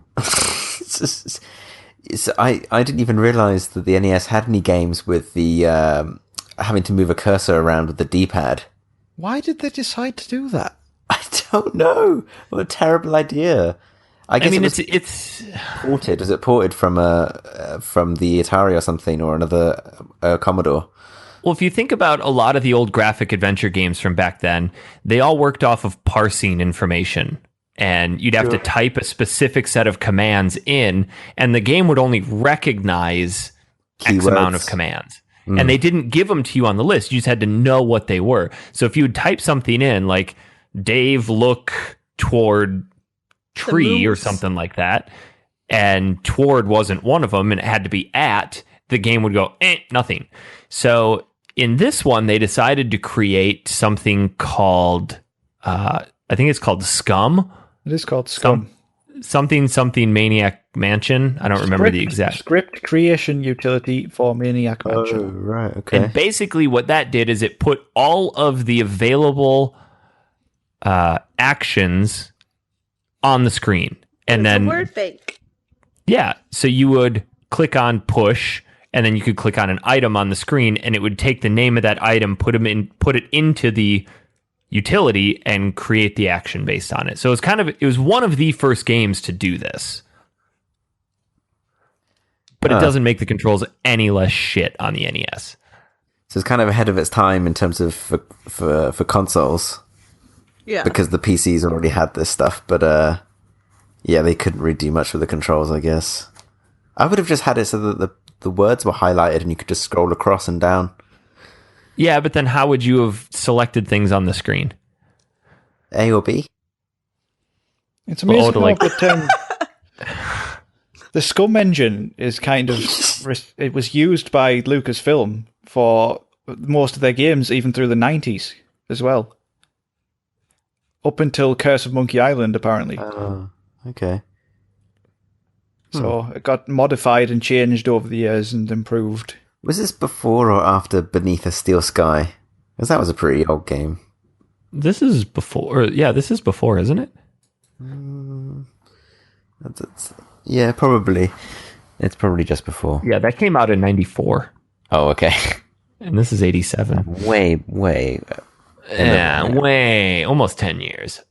I didn't even realize that the NES had any games with the having to move a cursor around with the D-pad. Why did they decide to do that? I don't know. What a terrible idea. I guess it's ported. Was it ported from the Atari or something, or another Commodore? Well, if you think about a lot of the old graphic adventure games from back then, they all worked off of parsing information. And you'd have to type a specific set of commands in, and the game would only recognize Keywords. X amount of commands. And they didn't give them to you on the list. You just had to know what they were. So if you would type something in, like, Dave, look toward tree or something like that, and toward wasn't one of them, and it had to be at, the game would go, nothing. So in this one, they decided to create something called, I think it's called Scum. It is called Scum. Something Maniac Mansion. I don't remember the exact. Script creation utility for Maniac Mansion. Oh, right, okay. And basically what that did is it put all of the available actions on the screen. And It's then a word bank. Yeah, so you would click on push, and then you could click on an item on the screen, and it would take the name of that item, put it into the utility, and create the action based on it. So it was one of the first games to do this. But it doesn't make the controls any less shit on the NES. So it's kind of ahead of its time in terms of for consoles. Yeah. Because the PCs already had this stuff, but yeah, they couldn't really do much with the controls, I guess. I would have just had it so that the words were highlighted and you could just scroll across and down. Yeah, but then how would you have selected things on the screen? A or B? It's amazing like- the Scum engine is kind of... It was used by Lucasfilm for most of their games, even through the 90s as well. Up until Curse of Monkey Island, apparently. Oh, okay. So it got modified and changed over the years and improved. Was this before or after Beneath a Steel Sky? Because that was a pretty old game. This is before. Yeah, this is before, isn't it? Yeah, probably. It's probably just before. Yeah, that came out in 94. Oh, okay. And this is 87. Way. Almost 10 years.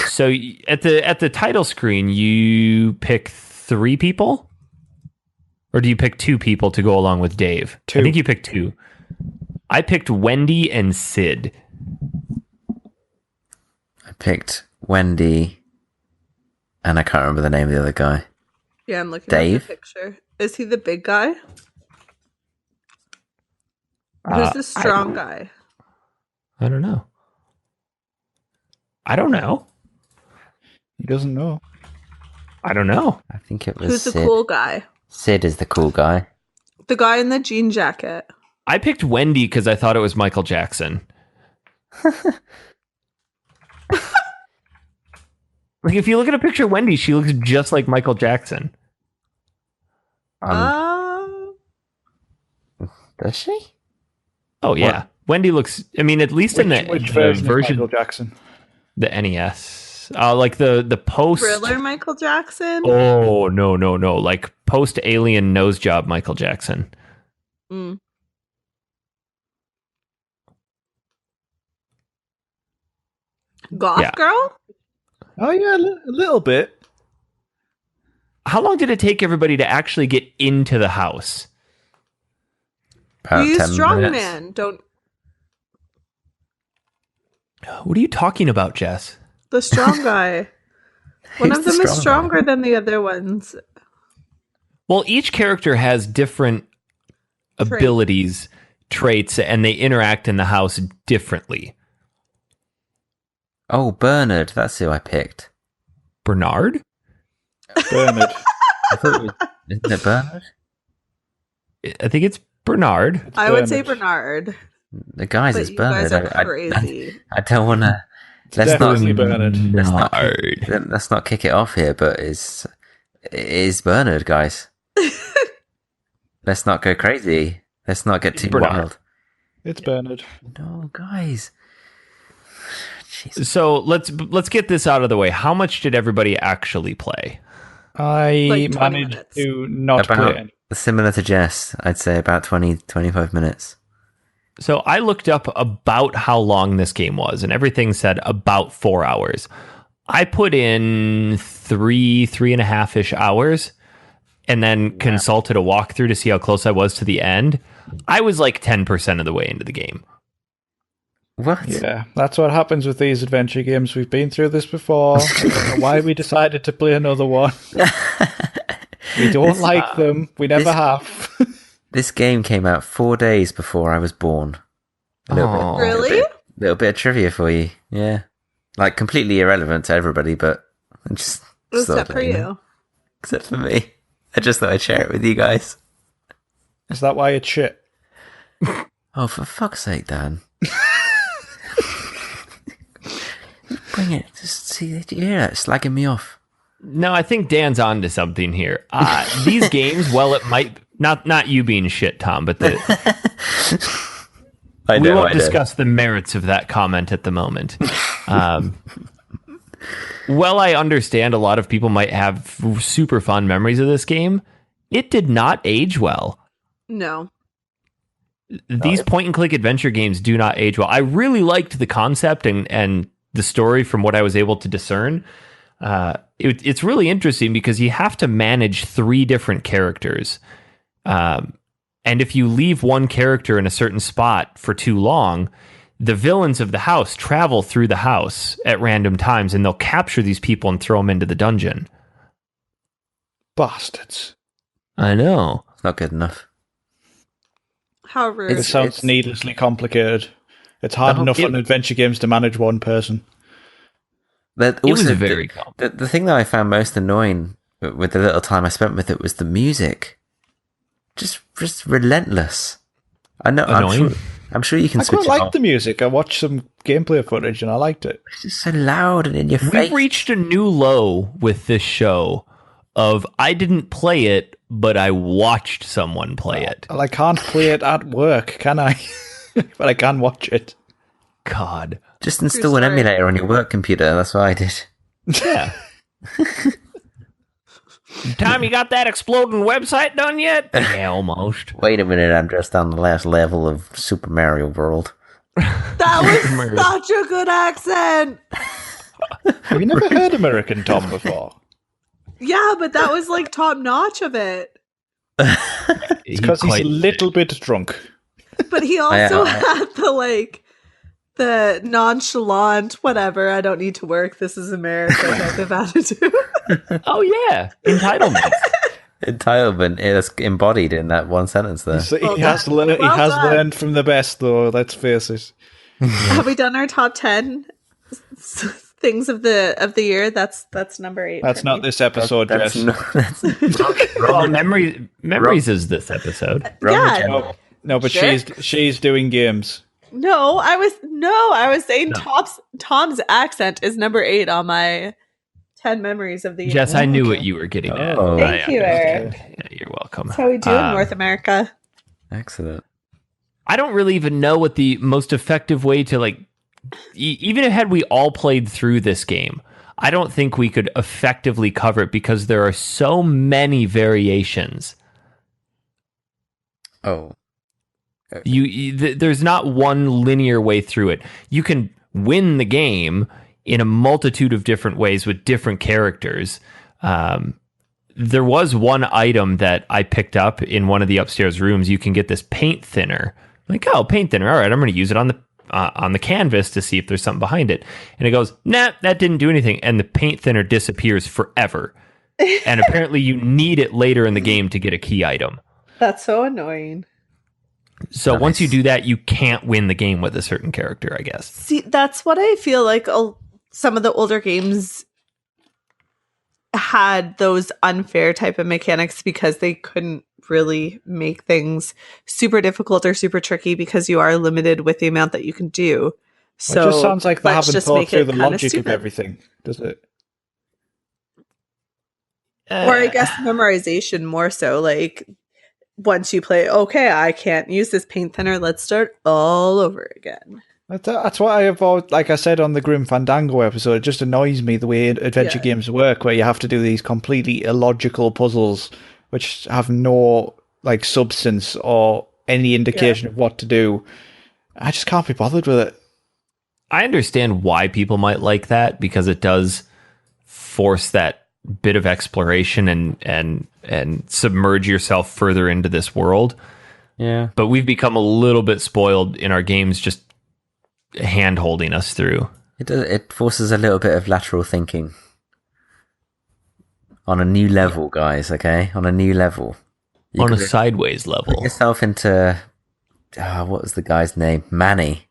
So at the title screen, you pick 3 people? Or do you pick 2 people to go along with Dave? 2. I think you picked 2. I picked Wendy and Sid. I picked Wendy, and I can't remember the name of the other guy. Yeah, I'm looking Dave? at the picture. Is he the big guy? Who's the strong guy? I don't know. I don't know. He doesn't know. I don't know. I think it was Who's the Sid. cool guy? Sid is the cool guy. The guy in the jean jacket. I picked Wendy because I thought it was Michael Jackson. Like, if you look at a picture of Wendy, she looks just like Michael Jackson. Does she? Oh, yeah. What? Wendy looks, I mean, at least in the Which version version, of Michael Jackson? the NES. Like the post. Thriller Michael Jackson? Oh, no. Like post Alien nose job Michael Jackson. Mm. Goth Yeah. girl? Oh yeah, a little bit. How long did it take everybody to actually get into the house? About You use 10 minutes. strongman, don't What are you talking about, Jess? the strong guy. One Who's of the them is strong guy? stronger than the other ones. Well, each character has different abilities, traits, and they interact in the house differently. Oh, Bernard. That's who I picked. Bernard? Bernard. I thought it was... Isn't it Bernard? I think it's Bernard. I would say Bernard, The guy's but is you Bernard. guys are crazy. I don't want to... Let's Definitely not, Bernard. let's not kick it off here, but it is Bernard, guys. Let's not go crazy. Let's not get too Bernard. wild. It's Bernard. No, guys. Jesus. So let's get this out of the way. How much did everybody actually play? I Like 20 managed minutes. to not play About it. similar to Jess, I'd say about 20-25 minutes. So I looked up about how long this game was, and everything said about 4 hours. I put in 3.5-ish hours, and then consulted a walkthrough to see how close I was to the end. I was like 10% of the way into the game. What? Yeah, that's what happens with these adventure games. We've been through this before. I don't know why we decided to play another one. We don't like them. We never have. This game came out 4 days before I was born. Oh. Really? Little bit of trivia for you. Yeah. Like, completely irrelevant to everybody, but just Except thought for that, you. know. Except for me. I just thought I'd share it with you guys. Is that why it's shit? Oh, for fuck's sake, Dan. Bring it. Just see, you hear that? Slagging me off. No, I think Dan's on to something here. These games, well, it might not you being shit, Tom, but we won't discuss the merits of that comment at the moment. Well, I understand a lot of people might have super fond memories of this game. It did not age well. No. These point and click adventure games do not age well. I really liked the concept and the story from what I was able to discern. It's really interesting because you have to manage 3 different characters. And if you leave one character in a certain spot for too long, the villains of the house travel through the house at random times, and they'll capture these people and throw them into the dungeon. Bastards. I know. It's not good enough. How rude. It sounds needlessly complicated. It's hard enough on adventure games to manage one person. But It was also, very complicated. the thing that I found most annoying with the little time I spent with it was the music. Just relentless. I know. Annoying? I'm sure you can I switch quite it liked off. the music. I watched some gameplay footage and I liked it. It's just so loud and in your We've face. reached a new low with this show of I didn't play it, but I watched someone play it. Well, I can't play it at work, can I? But I can watch it. God. Just install an story. emulator on your work computer. That's what I did. Yeah. Tom, you got that exploding website done yet? Yeah, almost. Wait a minute, I'm just on the last level of Super Mario World. That was such a good accent. Have you never heard American Tom before? Yeah, but that was like top notch of it. It's because he's a little bit drunk. But he also Yeah. had the nonchalant, whatever, I don't need to work, this is America type of attitude. Oh, yeah. Entitlement. Entitlement is embodied in that one sentence there. So Well he has done. learned. Well he has done. learned from the best, though. Let's face it. Have we done our top 10 things of the year? That's number 8. That's not this episode, That's Jess. that's Well, memories is this episode. Yeah. No, but Sure. she's doing games. No, I was saying Tom's accent is number 8 on my 10 memories of the year. Jess, I knew what you were getting at. Oh. Thank you, Eric. Yeah, you're welcome. That's how we do in North America. excellent. I don't really even know what the most effective way to even had we all played through this game, I don't think we could effectively cover it because there are so many variations. Oh, There's not one linear way through it. You can win the game in a multitude of different ways with different characters. There was one item that I picked up in one of the upstairs rooms. You can get this paint thinner. I'm like, oh, paint thinner. All right, I'm going to use it on the canvas to see if there's something behind it. And it goes, nah, that didn't do anything. And the paint thinner disappears forever. And apparently you need it later in the game to get a key item. That's so annoying. So once you do that, you can't win the game with a certain character, I guess. See, that's what I feel like some of the older games had those unfair type of mechanics because they couldn't really make things super difficult or super tricky because you are limited with the amount that you can do. So it just sounds like they haven't thought through the logic of everything, does it? Or I guess memorization more so. Like once you play, okay, I can't use this paint thinner. Let's start all over again. That's what I have, like I said on the Grim Fandango episode, it just annoys me the way adventure games work, where you have to do these completely illogical puzzles which have no like substance or any indication of what to do. I just can't be bothered with it. I understand why people might like that, because it does force that bit of exploration and submerge yourself further into this world. Yeah. But we've become a little bit spoiled in our games just hand holding us through. It forces a little bit of lateral thinking on a new level, guys. Okay, on a new level, on a sideways level. Put yourself into what was the guy's name? Manny.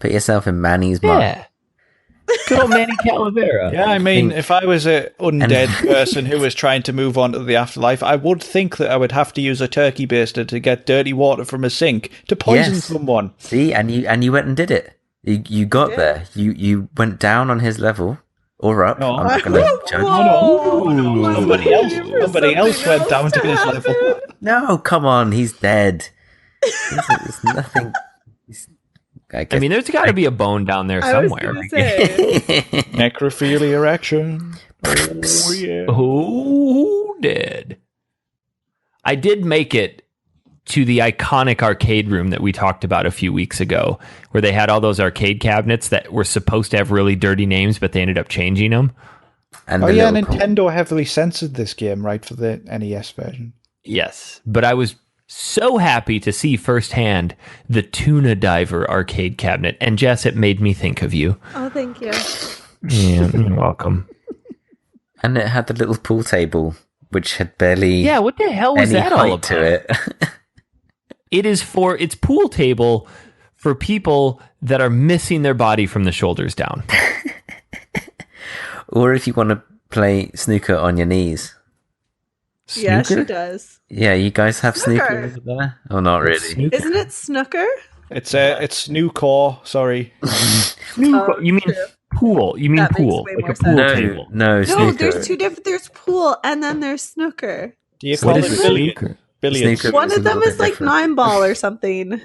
Put yourself in Manny's mind. Yeah. Good old Manny Calavera. Yeah, I mean, if I was an undead person who was trying to move on to the afterlife, I would think that I would have to use a turkey baster to get dirty water from a sink to poison someone. See, and you went and did it. You got there. You went down on his level or up. No. I'm not going to judge. Somebody else went down to his level. No, come on, he's dead. There's nothing. I mean, there's got to be a bone down there somewhere. Necrophilia action. Oh, yeah. Who did? I did make it to the iconic arcade room that we talked about a few weeks ago, where they had all those arcade cabinets that were supposed to have really dirty names, but they ended up changing them. And Nintendo heavily censored this game, right, for the NES version. Yes, but I was so happy to see firsthand the Tuna Diver arcade cabinet. And Jess, it made me think of you. Oh, thank you. Yeah, you're welcome. And it had the little pool table, which had barely what the hell was that all about? To it. It's pool table for people that are missing their body from the shoulders down. Or if you want to play snooker on your knees. Snooker? Yeah, she does. Yeah, you guys have snooker over there? Or not really? Snooker. Isn't it snooker? It's snooker, sorry. Snooker. You mean pool. You mean That pool. makes way Like a more pool sense. table. No, No, snooker. there's two different. There's pool and then there's snooker. Do you What call is it snooker? billiards? Snooker. One It's of a them little is bit like different. 9-ball or something.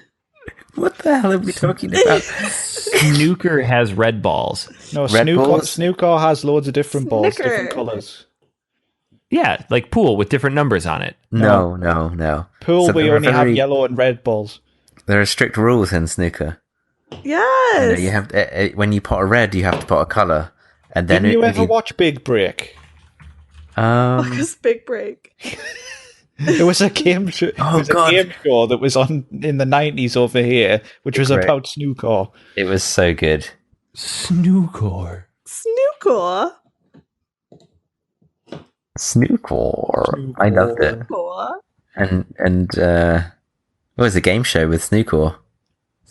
What the hell are we talking about? Snooker has red balls. No, Red balls? snooker has loads of different balls, Snooker. different colours. Yeah, like pool with different numbers on it. No. Pool, So we there are only have very- yellow and red balls. There are strict rules in snooker. Yes. You have when you pot a red, you have to pot a colour. And then Didn't you if ever watch Big Break? This big break. It was a game show. Oh, it was God. a game show that was on in the 90s over here, which was Correct. about snooker. It was so good. Snooker. Snooker. Snooker. I loved it. Cool. And it was a game show with snooker.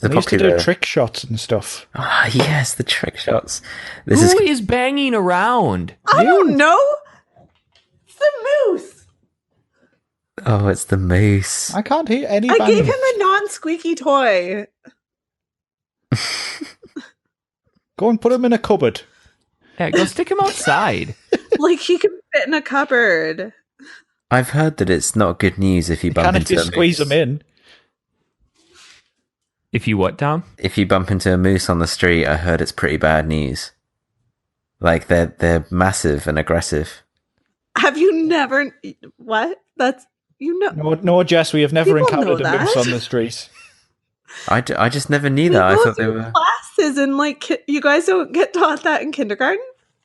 The They used to do trick shots and stuff. Ah, yes, the trick shots. Who is banging around? I don't know. It's the moose. Oh, it's the moose. I can't hear any I banging. gave him a non-squeaky toy. Go and put him in a cupboard. Yeah, go stick him outside. Like he could fit in a cupboard. I've heard that it's not good news if you bump Can't into just a squeeze moose. him in. If you what, Tom? If you bump into a moose on the street, I heard it's pretty bad news. Like they're massive and aggressive. Have you never? What? That's you know. No, Jess, we have never People encountered know a moose that. on the street. I just never knew We that. I go thought they through were. classes and you guys don't get taught that in kindergarten.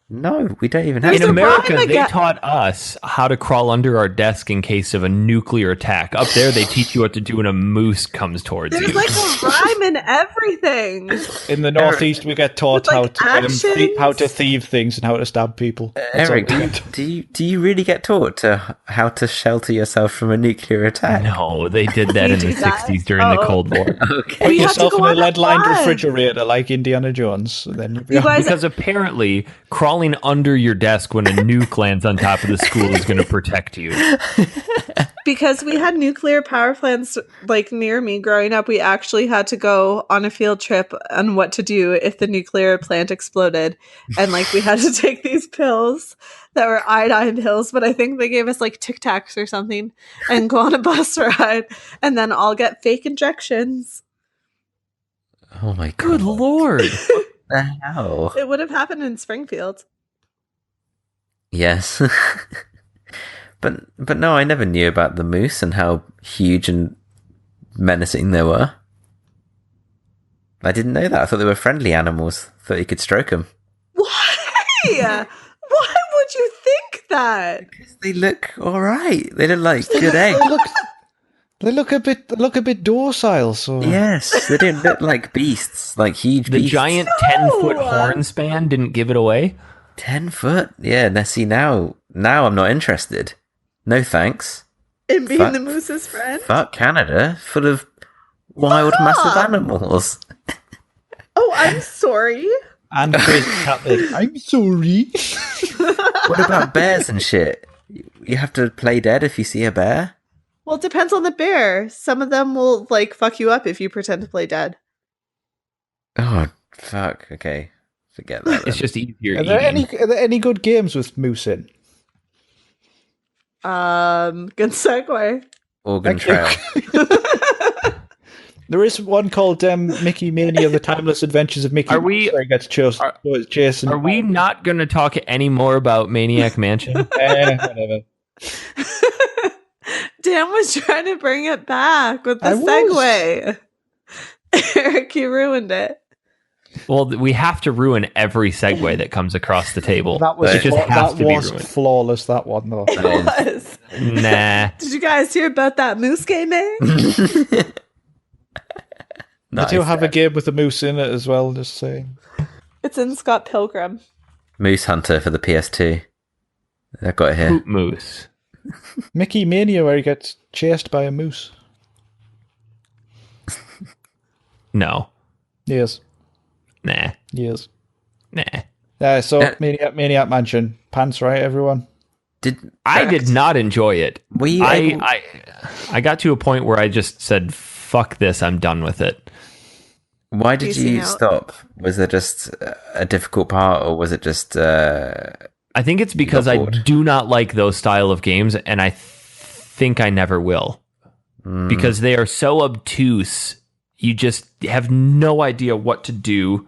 No, we don't even have. In There's a America, rhyme they again. taught us how to crawl under our desk in case of a nuclear attack. Up there, they teach you what to do when a moose comes towards There's you. like a rhyme in everything. In the Northeast, we get taught With, like, how to actions. thieve things and how to stab people. That's Eric, all we get. do you really get taught to how to shelter yourself from a nuclear attack? No, they did that We in the do that? 60s during the Oh. Cold War. Okay. Put We have to yourself go in a on a lead-lined flag. refrigerator like Indiana Jones. And then you'll be You all- guys, Because apparently, crawling under your desk when a nuke lands on top of the school is going to protect you. because we had nuclear power plants like near me growing up, we actually had to go on a field trip on what to do if the nuclear plant exploded. And like we had to take these pills that were iodine pills, but I think they gave us like Tic Tacs or something and go on a bus ride and then all get fake injections. Oh my god! Good lord. What the hell? It would have happened in Springfield. Yes. But no, I never knew about the moose and how huge and menacing they were. I didn't know that. I thought they were friendly animals. Thought you could stroke them. Why? Why would you think that? Because they look all right. They look like good eggs. They look a bit docile. So Yes, they don't look like beasts, like huge The beasts. giant 10-foot horn span didn't give it away. 10 foot? Yeah, now see, now I'm not interested. No thanks. In being Fuck. the moose's friend? Fuck Canada, full of wild, massive animals. Oh, I'm sorry. and crazy cat lady. I'm sorry. What about bears and shit? You have to play dead if you see a bear? Well, it depends on the bear. Some of them will like fuck you up if you pretend to play dead. Oh, fuck. Okay. Forget that. It's then. just easier Are there eating. any good games with moose in? Good segue. Organ Thank you. Trail. There is one called Mickey Mania: The Timeless Adventures of Mickey. Are we- Mouse, where he gets chasing. Are we not going to talk any more about Maniac Mansion? Whatever. Dan was trying to bring it back with the I was. segue. Eric, you ruined it. Well, we have to ruin every segue that comes across the table. That was It just has to be ruined. flawless. That one though. It was. Nah. Did you guys hear about that moose game, eh? I do have a game with a moose in it as well. Just saying. It's in Scott Pilgrim. Moose Hunter for the PS2. I've got it here. Poop moose. Mickey Mania, where he gets chased by a moose. No. Yes. Nah. Yes. Nah. So Maniac Mansion. Pants, right, everyone? I did not enjoy it. Were you able- I got to a point where I just said, fuck this, I'm done with it. Why did Peacing you out. stop? Was there just a difficult part, or was it just... I think it's because I bored. do not like those style of games, and I think I never will. Because they are so obtuse, you just have no idea what to do.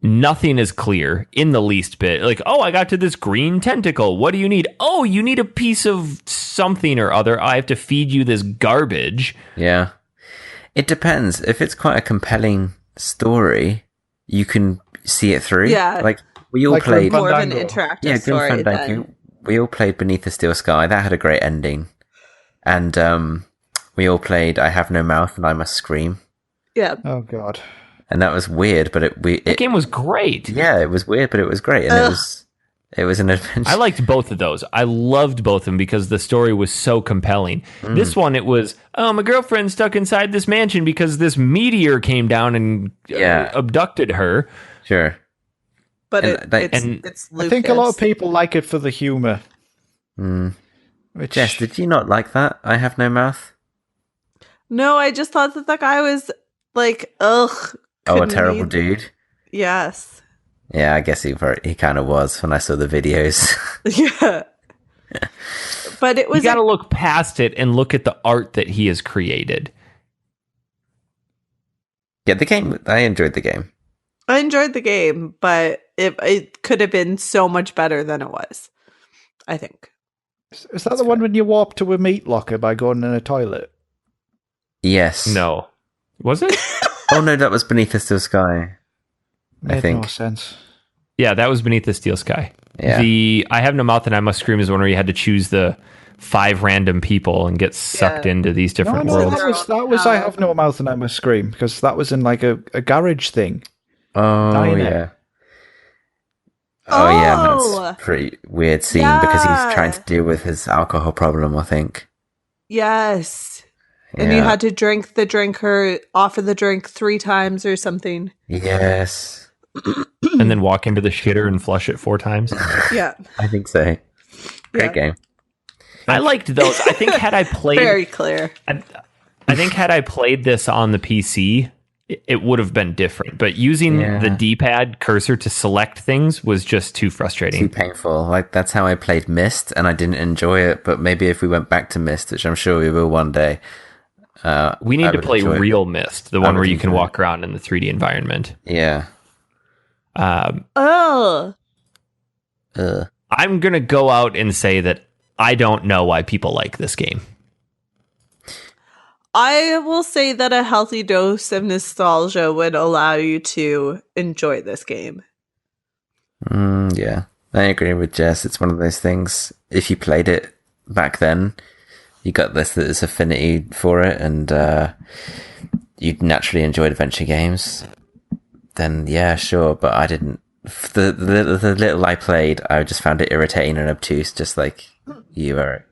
Nothing is clear in the least bit. Like, oh, I got to this green tentacle. What do you need? Oh, you need a piece of something or other. I have to feed you this garbage. Yeah. It depends. If it's quite a compelling story, you can see it through. Yeah. Like, we all Like played... More of an Fandango. interactive Yeah, Grim story Fandango. than... We all played Beneath the Steel Sky. That had a great ending. And we all played I Have No Mouth and I Must Scream. Yeah. Oh God. And that was weird, but That it game was great. yeah, it was weird, but it was great. And it was an adventure. I liked both of those. I loved both of them because the story was so compelling. This one, it was, oh, my girlfriend's stuck inside this mansion because this meteor came down and abducted her. Sure. But And it's I think a lot of Lucas. people like it for the humor. Which Jess, did you not like that? I Have No Mouth? No, I just thought that guy was like, ugh. Oh, a couldn't terrible read- dude. Yes. Yeah, I guess he kind of was when I saw the videos. Yeah. But it You was got to look past it and look at the art that he has created. Yeah, the game. I enjoyed the game. I enjoyed the game, but it could have been so much better than it was. I think. is that the one when you warp to a meat locker by going in a toilet? Yes. No. Was it? Oh no, that was Beneath the Steel Sky. Made I think. no sense. Yeah, that was Beneath the Steel Sky. Yeah. The I Have No Mouth and I Must Scream is one where you had to choose the 5 random people and get sucked Yeah. into these different No, worlds. that was I Have No Mouth and I Must Scream, because that was in like a garage thing. Oh Diner. yeah. Oh yeah, Oh! that's a pretty weird scene because he's trying to deal with his alcohol problem, I think. Yes. And you had to drink the drink or offer the drink 3 times or something. Yes. And then walk into the shitter and flush it 4 times. Yeah. I think so. Great game. I liked those. I think had I played Very clear. I think had I played this on the PC, it would have been different. But using the D-pad cursor to select things was just too frustrating. Too painful. Like, that's how I played Myst, and I didn't enjoy it. But maybe if we went back to Myst, which I'm sure we will one day. We need I to would play enjoy it. real Myst, the one where would you can enjoy walk around in the 3D environment. Yeah. Oh. I'm going to go out and say that I don't know why people like this game. I will say that a healthy dose of nostalgia would allow you to enjoy this game. Yeah. I agree with Jess. It's one of those things. If you played it back then, you got this affinity for it, and you naturally enjoyed adventure games. Then yeah, sure. But I didn't. The little I played, I just found it irritating and obtuse, just like you, Eric.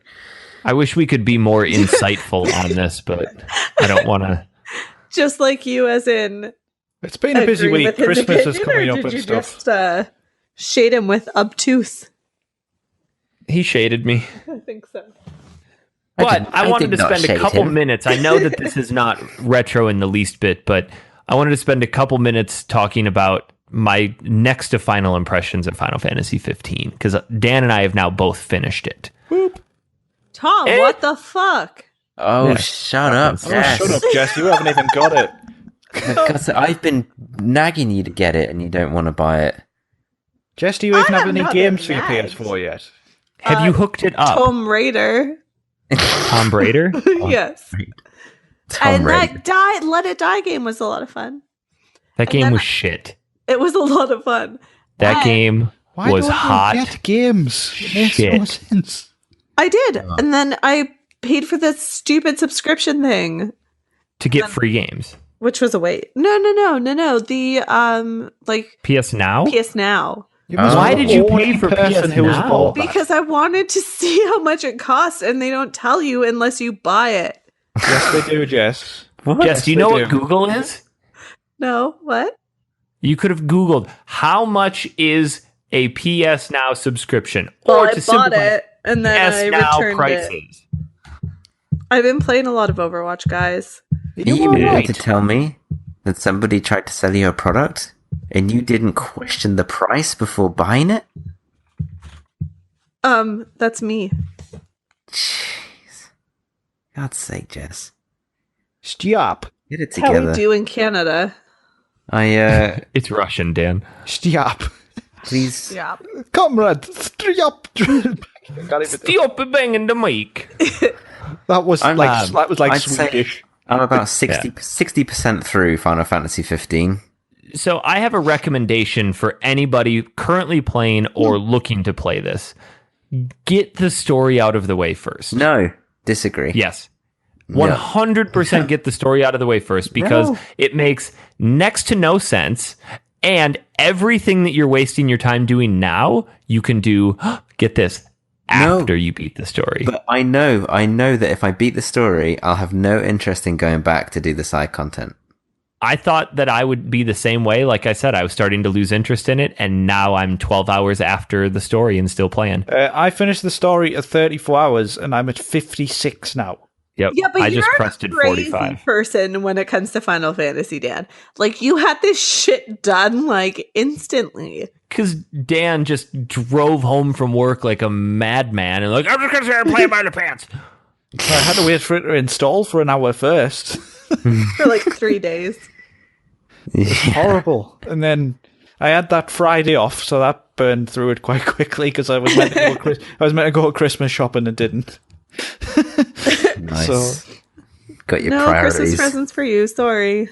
I wish we could be more insightful on this, but I don't want to. Just like you, as in. It's been a busy agree week. with his Christmas is opinion, coming or up did and you stuff. Just shade him with obtuse. He shaded me. I think so. But I wanted to did not spend a shade couple him. minutes. I know that this is not retro in the least bit, but I wanted to spend a couple minutes talking about my next to final impressions of Final Fantasy 15, because Dan and I have now both finished it. Tom, what the fuck? Oh, Yeah. shut up, Oh, Jess. shut up, Jess. You haven't even got it. Because I've been nagging you to get it, and you don't want to buy it. Jess, do you even have have any not games for been your nagged. PS4 yet? Have you hooked it up? Tomb Raider. Tom Raider? Yes. Tom And Raider. that Let It Die game was a lot of fun. That game was shit. It was a lot of fun. That Why? game Why was don't hot. you get games? It makes no Shit. sense. I did. And then I paid for this stupid subscription thing, to get free games. which was a wait. No. The like PS Now? PS Now. You must Why be did you the pay only for person PS who has Now? bought that. Because I wanted to see how much it costs, and they don't tell you unless you buy it. Yes, they do, Jess. Jess, do you they know do. what Google is? No, what? You could have Googled how much is a PS Now subscription, Well, or I to bought simplify, it, and then I PS Now returned it. prices. I've been playing a lot of Overwatch, guys. You are mean right. to tell me that somebody tried to sell you a product, and you didn't question the price before buying it? That's me. Jeez. God's sake, Jess. Stop. Get it How we together. do in Canada. It's Russian, Dan. Stop. Please. Yeah. Comrade, stop. Can't even- Stop banging the mic. That was I'm, like I'd say Swedish. I'm about 60% through Final Fantasy 15. So I have a recommendation for anybody currently playing or looking to play this. Get the story out of the way first. No, disagree. Yes. 100% get the story out of the way first, because it makes next to no sense, and everything that you're wasting your time doing now, you can do, get this, after you beat the story. But I know that if I beat the story, I'll have no interest in going back to do the side content. I thought that I would be the same way. Like I said, I was starting to lose interest in it, and now I'm 12 hours after the story and still playing. I finished the story at 34 hours, and I'm at 56 now. Yep. Yeah, but I you're just a crested crazy 45. person when it comes to Final Fantasy, Dan. Like, you had this shit done, like, instantly. Because Dan just drove home from work like a madman and like, I'm just going to sit here and play by the pants. I had to wait for it to install for an hour first. For, like, 3 days. Horrible. And then I had that Friday off, so that burned through it quite quickly because I was meant to go Christmas shopping and didn't. Nice. So got your No priorities. Christmas presents for you. Sorry.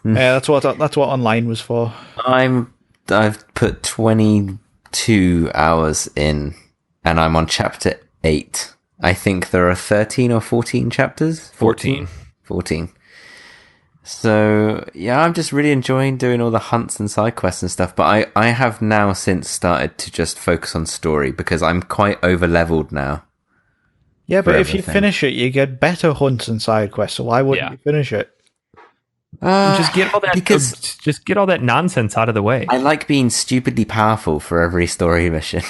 Yeah, that's what online was for. I've put 22 hours in, and I'm on chapter 8. I think there are 13 or 14 chapters. 14. 14. So yeah, I'm just really enjoying doing all the hunts and side quests and stuff. But I have now since started to just focus on story because I'm quite over leveled now. Yeah, but for if you everything. finish it, you get better hunts and side quests. So why wouldn't Yeah. you finish it? Just get all that because just get all that nonsense out of the way. I like being stupidly powerful for every story mission.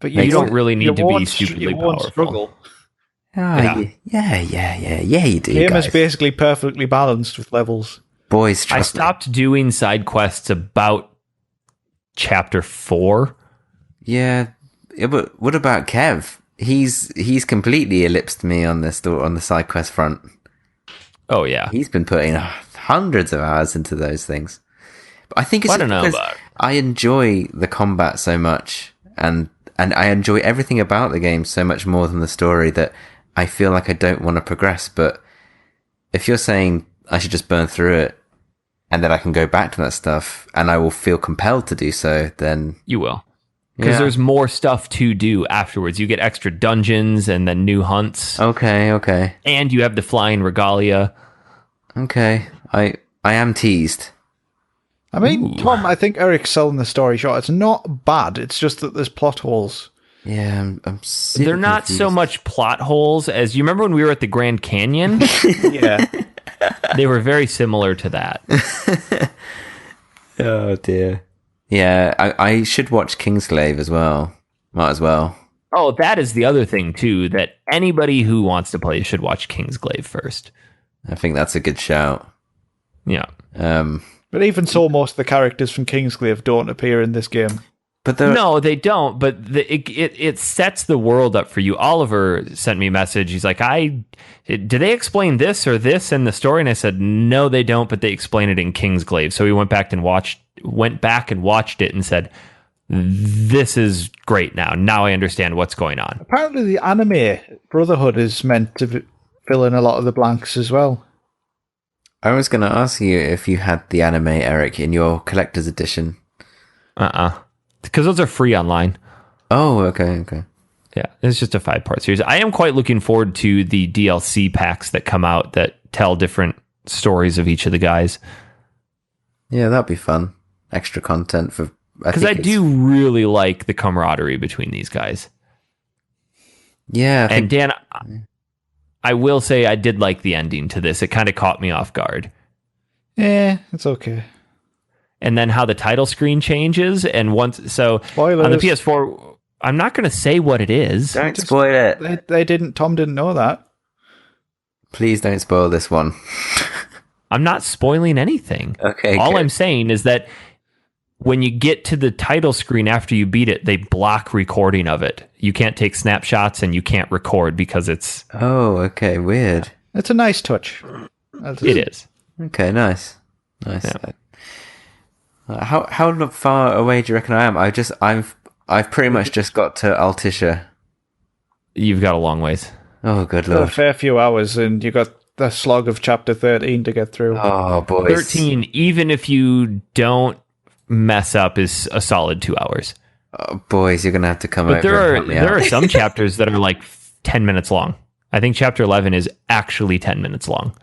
But You don't really you need to be won't stupidly you won't powerful. struggle. Yeah, you do, Game is guys. basically perfectly balanced with levels. Boys, I trust me. stopped doing side quests about chapter 4. Yeah, but what about Kev? He's completely ellipsed me on the side quest front. Oh yeah. He's been putting hundreds of hours into those things. But I think it's I don't know because about it. I enjoy the combat so much, and I enjoy everything about the game so much more than the story that I feel like I don't want to progress. But if you're saying I should just burn through it and then I can go back to that stuff and I will feel compelled to do so, then You will. Because Yeah. there's more stuff to do afterwards. You get extra dungeons and then new hunts. okay. And you have the flying regalia. Okay, I am teased. I mean, Ooh. Tom, I think Eric's selling the story short. It's not bad. It's just that there's plot holes. Yeah, I'm super They're not so confused. much plot holes as you remember when we were at the Grand Canyon? Yeah. They were very similar to that. Oh dear. Yeah, I should watch Kingsglaive as well. Might as well. Oh, that is the other thing too, that anybody who wants to play should watch Kingsglaive first. I think that's a good shout. Yeah. But even so, most of the characters from Kingsglaive don't appear in this game. But there, No, they don't. But it sets the world up for you. Oliver sent me a message. He's like, do they explain this or this in the story? And I said, no, they don't. But they explain it in Kingsglaive. So we went back and watched it and said, this is great now. Now I understand what's going on. Apparently, the anime Brotherhood is meant to fill in a lot of the blanks as well. I was going to ask you if you had the anime, Eric, in your collector's edition. Because those are free online. Oh, okay. Yeah, it's just a 5-part series. I am quite looking forward to the DLC packs that come out that tell different stories of each of the guys. Yeah, that'd be fun. Extra content for... Because I do really like the camaraderie between these guys. Yeah, I And think, Dan, I will say I did like the ending to this. It kind of caught me off guard. Yeah, it's okay. And then how the title screen changes. And once, so Spoilers. on the PS4, I'm not going to say what it is. don't spoil it. Tom didn't know that. Please don't spoil this one. I'm not spoiling anything. Okay, All good. I'm saying is that when you get to the title screen after you beat it, they block recording of it. You can't take snapshots and you can't record because it's... Oh, okay, weird. It's a nice touch. It is. Okay, nice. Yeah. How far away do you reckon I am? I've pretty much just got to Altisha. You've got a long ways. Oh, good A lord. fair few hours, and you got the slog of chapter 13 to get through. Oh, boys. 13, even if you don't mess up, is a solid 2 hours. Oh, boys, you're going to have to come But over and help me there out. are some chapters that are like 10 minutes long. I think chapter 11 is actually 10 minutes long.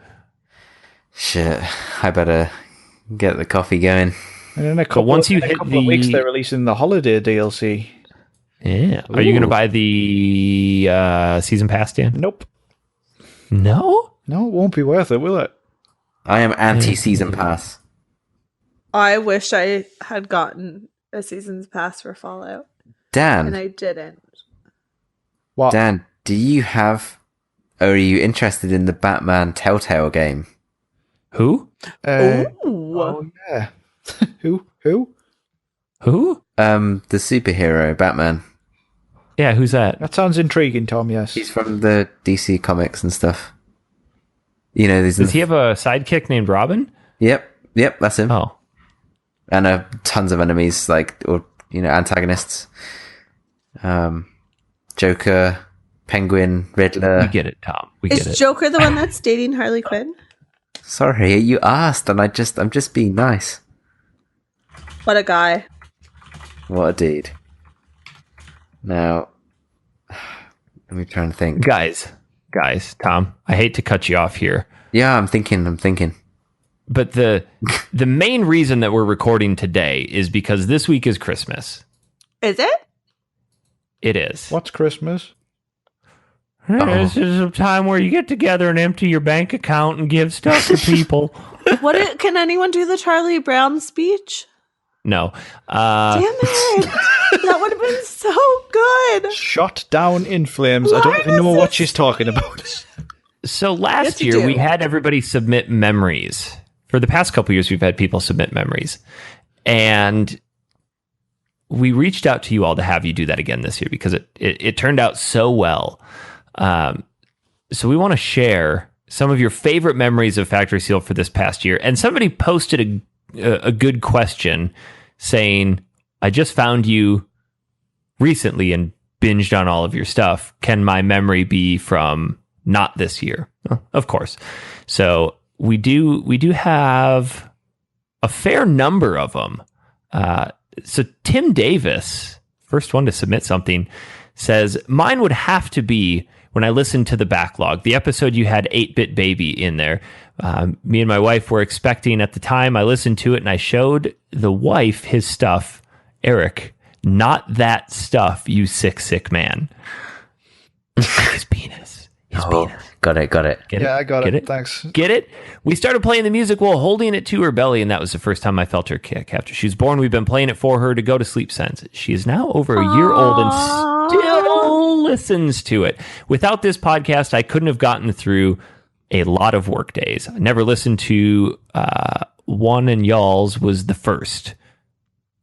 Shit, I better get the coffee going. And in a couple, once you in a hit couple of weeks, the- they're releasing the holiday DLC. Yeah. Are you going to Ooh. buy the season pass, Dan? Nope. No? No, it won't be worth it, will it? I am anti-season pass. I wish I had gotten a season's pass for Fallout, Dan, and I didn't. What? Dan, do you have... Or are you interested in the Batman Telltale game? Who? Uh, Ooh. oh, yeah. Who? Who? The superhero, Batman. Yeah, who's that? That sounds intriguing, Tom, yes. He's from the DC comics and stuff. You know, these... Does he have a sidekick named Robin? Yep, that's him. Oh. And tons of enemies, like, or, you know, antagonists. Joker, Penguin, Riddler. We get it, Tom. We get Is it. Joker the one that's dating Harley Quinn? Sorry, you asked, and I'm just being nice. What a guy. What a dude. Now, let me try and think. Guys, Tom, I hate to cut you off here. Yeah, I'm thinking. But the main reason that we're recording today is because this week is Christmas. Is it? It is. What's Christmas? This is a time where you get together and empty your bank account and give stuff to people. Can anyone do the Charlie Brown speech? No. Damn it. That would have been so good. Shot down in flames. I don't even know what she's talking about. So last Yes, you year do. we had everybody submit memories. For the past couple years, we've had people submit memories. And we reached out to you all to have you do that again this year because it turned out so well. So we want to share some of your favorite memories of Factory Seal for this past year. And somebody posted a good question saying, I just found you recently and binged on all of your stuff. Can my memory be from not this year? Well, of course. So we do have a fair number of them. So Tim Davis, first one to submit something, says, mine would have to be when I listened to the backlog, the episode you had 8-Bit Baby in there. Me and my wife were expecting at the time. I listened to it and I showed the wife his stuff. Eric, not that stuff, you sick man. His penis. Penis. Got it. Get Yeah, it? I got Get it. Thanks. Get it? We started playing the music while holding it to her belly, and that was the first time I felt her kick. After she was born, we've been playing it for her to go to sleep since. She is now over a year old and still listens to it. Without this podcast, I couldn't have gotten through a lot of work days. I never listened to one, and y'all's was the first.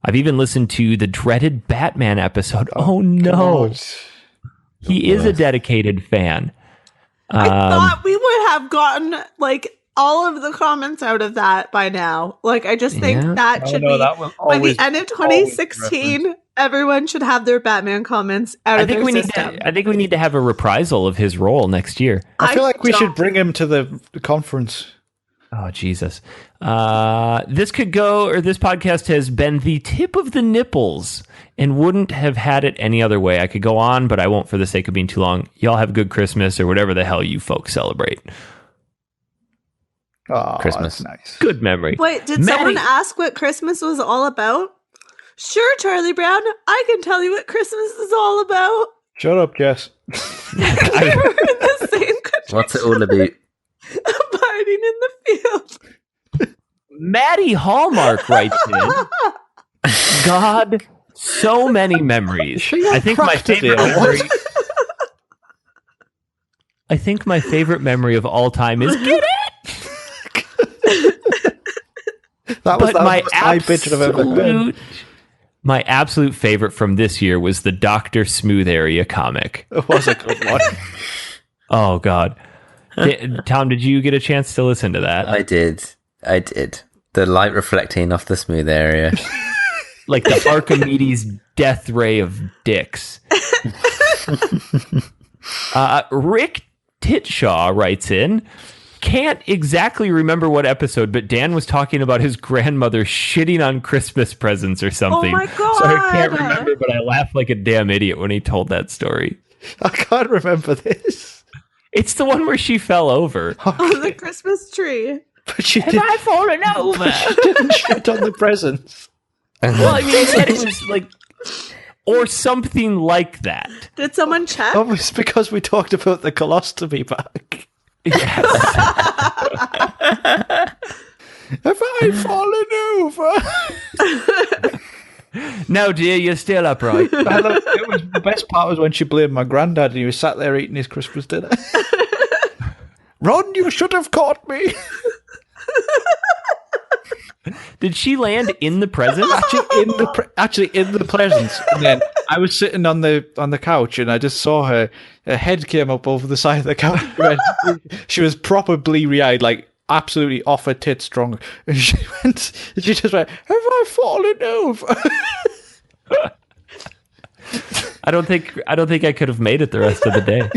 I've even listened to the dreaded Batman episode. Oh no. God. He is a dedicated fan. I thought we would have gotten like all of the comments out of that by now. Like, I just think Yeah. that should be that will by always, the end of 2016. Everyone should have their Batman comments out I of think their we system. need to have a reprisal of his role next year. I feel like we don't- should bring him to the conference. Oh Jesus! This podcast has been the tip of the nipples and wouldn't have had it any other way. I could go on, but I won't for the sake of being too long. Y'all have a good Christmas or whatever the hell you folks celebrate. Oh, Christmas. that's nice. Good memory. Wait, did Maddie- someone ask what Christmas was all about? Sure, Charlie Brown. I can tell you what Christmas is all about. Shut up, Jess. We're in the same country. What's it all about? Partying in the field. Maddie Hallmark writes in. God, so many memories. I think my favorite memory. I think my favorite memory of all time is get it. That was But the my most high pitch I've ever been. my absolute favorite from this year was the Dr. Smooth area comic. It was a good one. Oh God, Tom, did you get a chance to listen to that? I did. The light reflecting off the smooth area. Like the Archimedes death ray of dicks. Rick Titshaw writes in, can't exactly remember what episode, but Dan was talking about his grandmother shitting on Christmas presents or something. Oh my God. So I can't remember, but I laughed like a damn idiot when he told that story. I can't remember this. It's the one where she fell over. On the Christmas tree. But she Have I fallen over? didn't shit on the presents. Well, I mean, he said it was like, or something like that. Did someone check? Oh, it's because we talked about the colostomy bag. Yes. Have I fallen over? No, dear, you're still upright. The best part was when she blamed my granddad and he was sat there eating his Christmas dinner. Ron, you should have caught me. Did she land in the present? Actually, in the presents. And then I was sitting on the couch and I just saw her head came up over the side of the couch. She was proper bleary-eyed, like absolutely off her tits strong. And she just went, have I fallen over? I don't think I could have made it the rest of the day.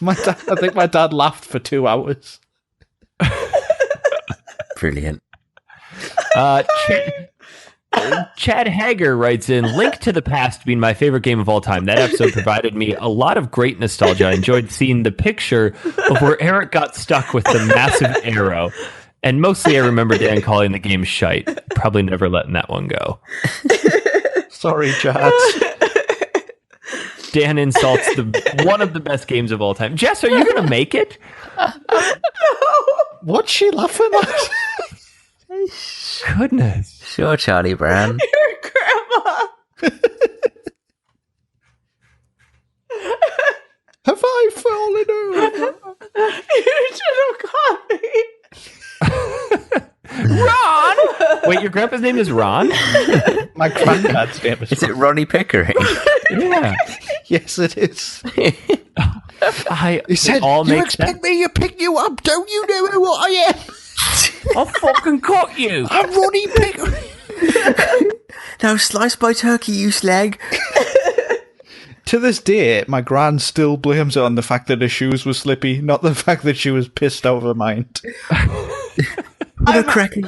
I think my dad laughed for 2 hours. Brilliant. Chad Hager writes in, Link to the Past being my favorite game of all time. That episode provided me a lot of great nostalgia. I enjoyed seeing the picture of where Eric got stuck with the massive arrow. And mostly I remember Dan calling the game shite. Probably never letting that one go. Sorry, Chad. Dan insults one of the best games of all time. Jess, are you going to make it? What's she laughing at? Goodness. Sure, Charlie Brown. Your grandma. Have I fallen over? You should have caught me. Ron! Wait, your grandpa's name is Ron? My granddad's name is Is it Ronnie Pickering? Yeah. Yes, it is. He said, all you makes expect sense. me to pick you up? Don't you know what I am? I'll fucking cut you. I'm Ronnie Pickering. Now slice my turkey, you slag. To this day, my gran still blames it on the fact that her shoes were slippy, not the fact that she was pissed out of her mind. I'm crying.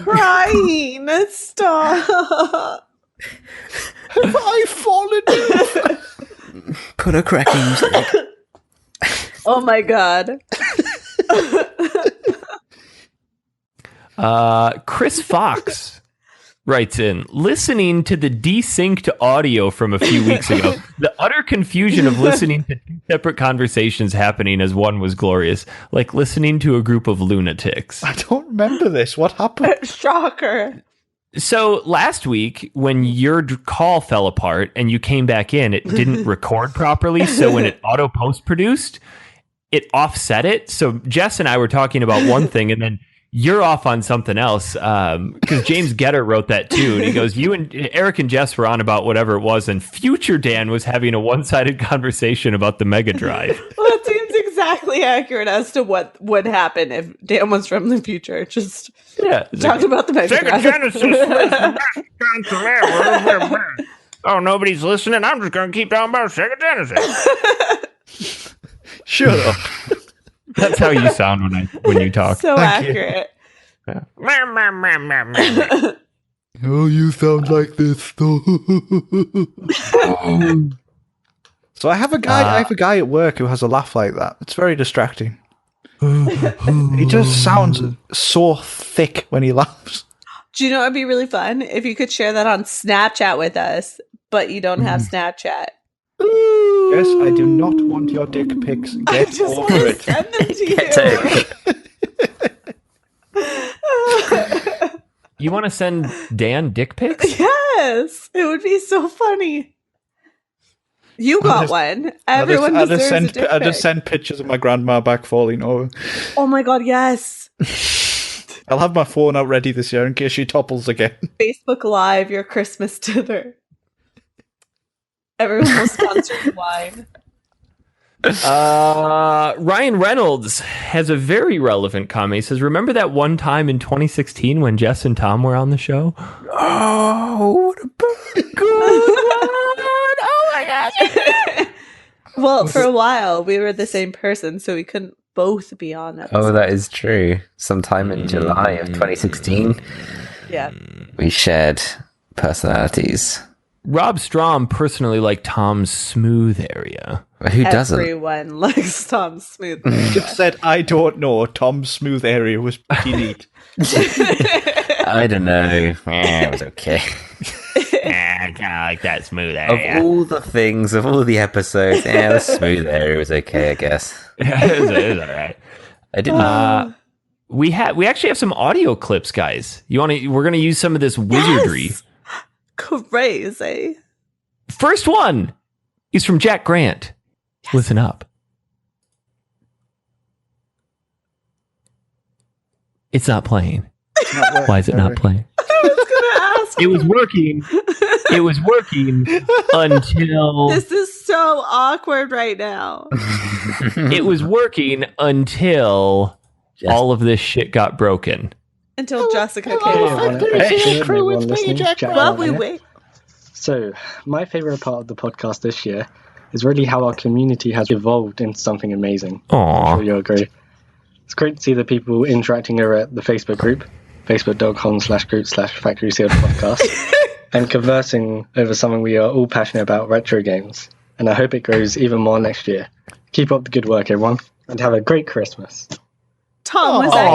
Stop. Have I fallen over? Put a crack in, you slag. Oh my god. Chris Fox writes in, listening to the desynced audio from a few weeks ago. The utter confusion of listening to two separate conversations happening as one was glorious, like listening to a group of lunatics. I don't remember this. What happened? Shocker. So last week, when your call fell apart and you came back in, it didn't record properly. So when it auto post-produced, it offset it. So Jess and I were talking about one thing, and then you're off on something else, because James Getter wrote that too, and he goes, you and Eric and Jess were on about whatever it was, and future Dan was having a one-sided conversation about the Mega Drive. Well, that seems exactly accurate as to what would happen if Dan was from the future. Just talked about the Mega Drive. Oh, nobody's listening. I'm just going to keep talking about Sega Genesis. Shut up. That's how you sound when you talk. So accurate. Yeah. Oh, you sound like this. So I have a guy at work who has a laugh like that. It's very distracting. He just sounds so thick when he laughs. Do you know what would be really fun? If you could share that on Snapchat with us, but you don't have Snapchat. Yes, I do not want your dick pics. I Get just want over to it. send them to you. You want to send Dan dick pics? Yes, it would be so funny. You got one. Everyone deserves a dick I just pic. send pictures of my grandma back falling over. Oh my god, yes. I'll have my phone out ready this year in case she topples again. Facebook Live your Christmas dinner. Everyone will sponsor you wine. Ryan Reynolds has a very relevant comment. He says, remember that one time in 2016 when Jess and Tom were on the show? Oh, what a Good one! Oh my gosh! Well, for a while, we were the same person, so we couldn't both be on it. Oh, that is true. Sometime in July of 2016, Yeah. we shared personalities. Rob Strom personally liked Tom's smooth area. Who doesn't? Everyone likes Tom Smooth. Just said, I don't know. Tom's smooth area was pretty neat. I don't know. It was okay. I kind of like that smooth area. Of all the things, of all the episodes, the smooth area was okay, I guess. it was all right. I didn't. We actually have some audio clips, guys. We're gonna use some of this wizardry. Yes! Crazy. First one is from Jack Grant. Yes. Listen up. It's not playing. Why is it not playing? I was gonna ask. It was working. It was working until This is so awkward right now. it was working until all of this shit got broken. Until Jessica came on. Hey, crew with me, Jack. Well, we wait. So, my favourite part of the podcast this year is really how our community has evolved into something amazing. I'm sure you'll agree. It's great to see the people interacting over at the Facebook group, facebook.com/group/Factory Sealed Podcast, and conversing over something we are all passionate about, retro games. And I hope it grows even more next year. Keep up the good work, everyone, and have a great Christmas. Tom, was that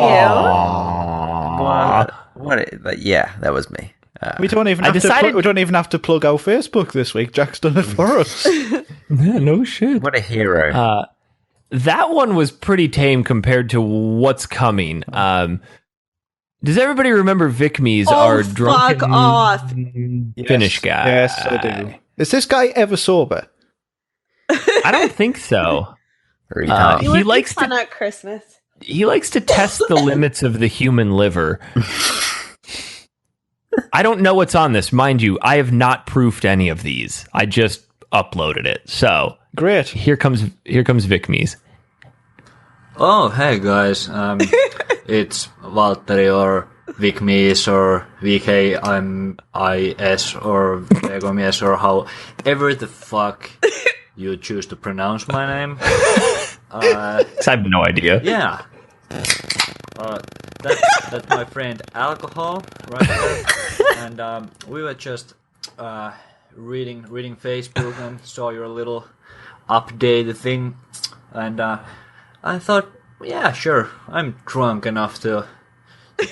Yeah, that was me. We don't even have to plug our Facebook this week. Jack's done it for us. Yeah, no shit. What a hero. That one was pretty tame compared to what's coming. Does everybody remember Vic Mees, our drunken fuck off. Finnish guy? Yes, I do. Is this guy ever sober? I don't think so. He likes fun at Christmas. He likes to test the limits of the human liver. I don't know what's on this. Mind you, I have not proofed any of these. I just uploaded it. So great. Here comes Vic Mees. Oh, hey guys. It's Valtteri or Vic Mees or VKIS or Vegomies or however the fuck you choose to pronounce my name. I have no idea. Yeah. That's my friend Alcohol right there. And we were just reading Facebook and saw your little update thing. And I thought, yeah, sure, I'm drunk enough to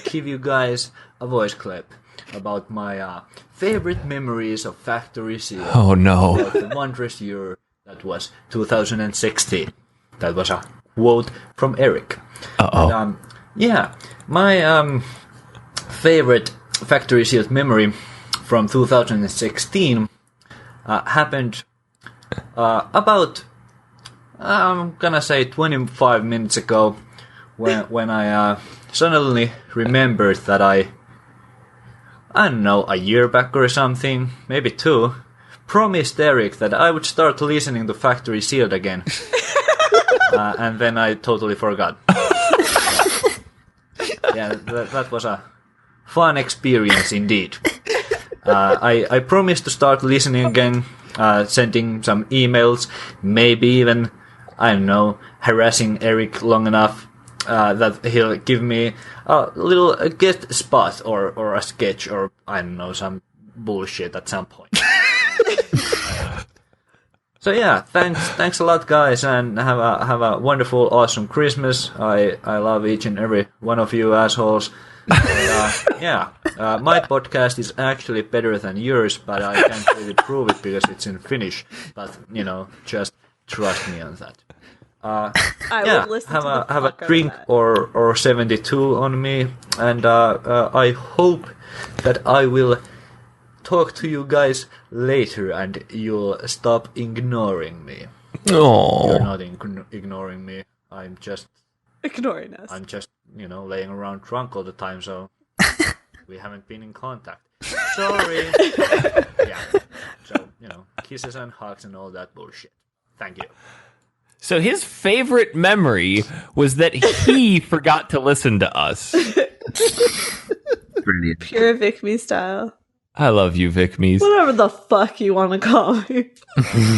give you guys a voice clip about my favorite memories of Factory Seal. Oh no. About the wondrous year that was 2016. That was a quote from Eric. Uh-oh. And, yeah, my favorite Factory Sealed memory from 2016 happened about, I'm gonna say 25 minutes ago, when I suddenly remembered that I don't know, a year back or something, maybe 2, promised Eric that I would start listening to Factory Sealed again. And then I totally forgot. Yeah, that was a fun experience indeed. I promised to start listening again, sending some emails, maybe even, I don't know, harassing Eric long enough that he'll give me a little guest spot or a sketch or, I don't know, some bullshit at some point. So yeah, thanks a lot, guys, and have a wonderful, awesome Christmas. I love each and every one of you assholes. And, my podcast is actually better than yours, but I can't really prove it because it's in Finnish. But just trust me on that. I would listen have to the a fuck out drink of that. or 72 on me, and I hope that I will talk to you guys later and you'll stop ignoring me. Oh. You're not ignoring me. I'm just Ignoring us. I'm just, laying around drunk all the time, so we haven't been in contact. Sorry. Yeah. So, kisses and hugs and all that bullshit. Thank you. So his favorite memory was that he forgot to listen to us. Brilliant. Pure Vic Me style. I love you, Vic Mees. Whatever the fuck you want to call me.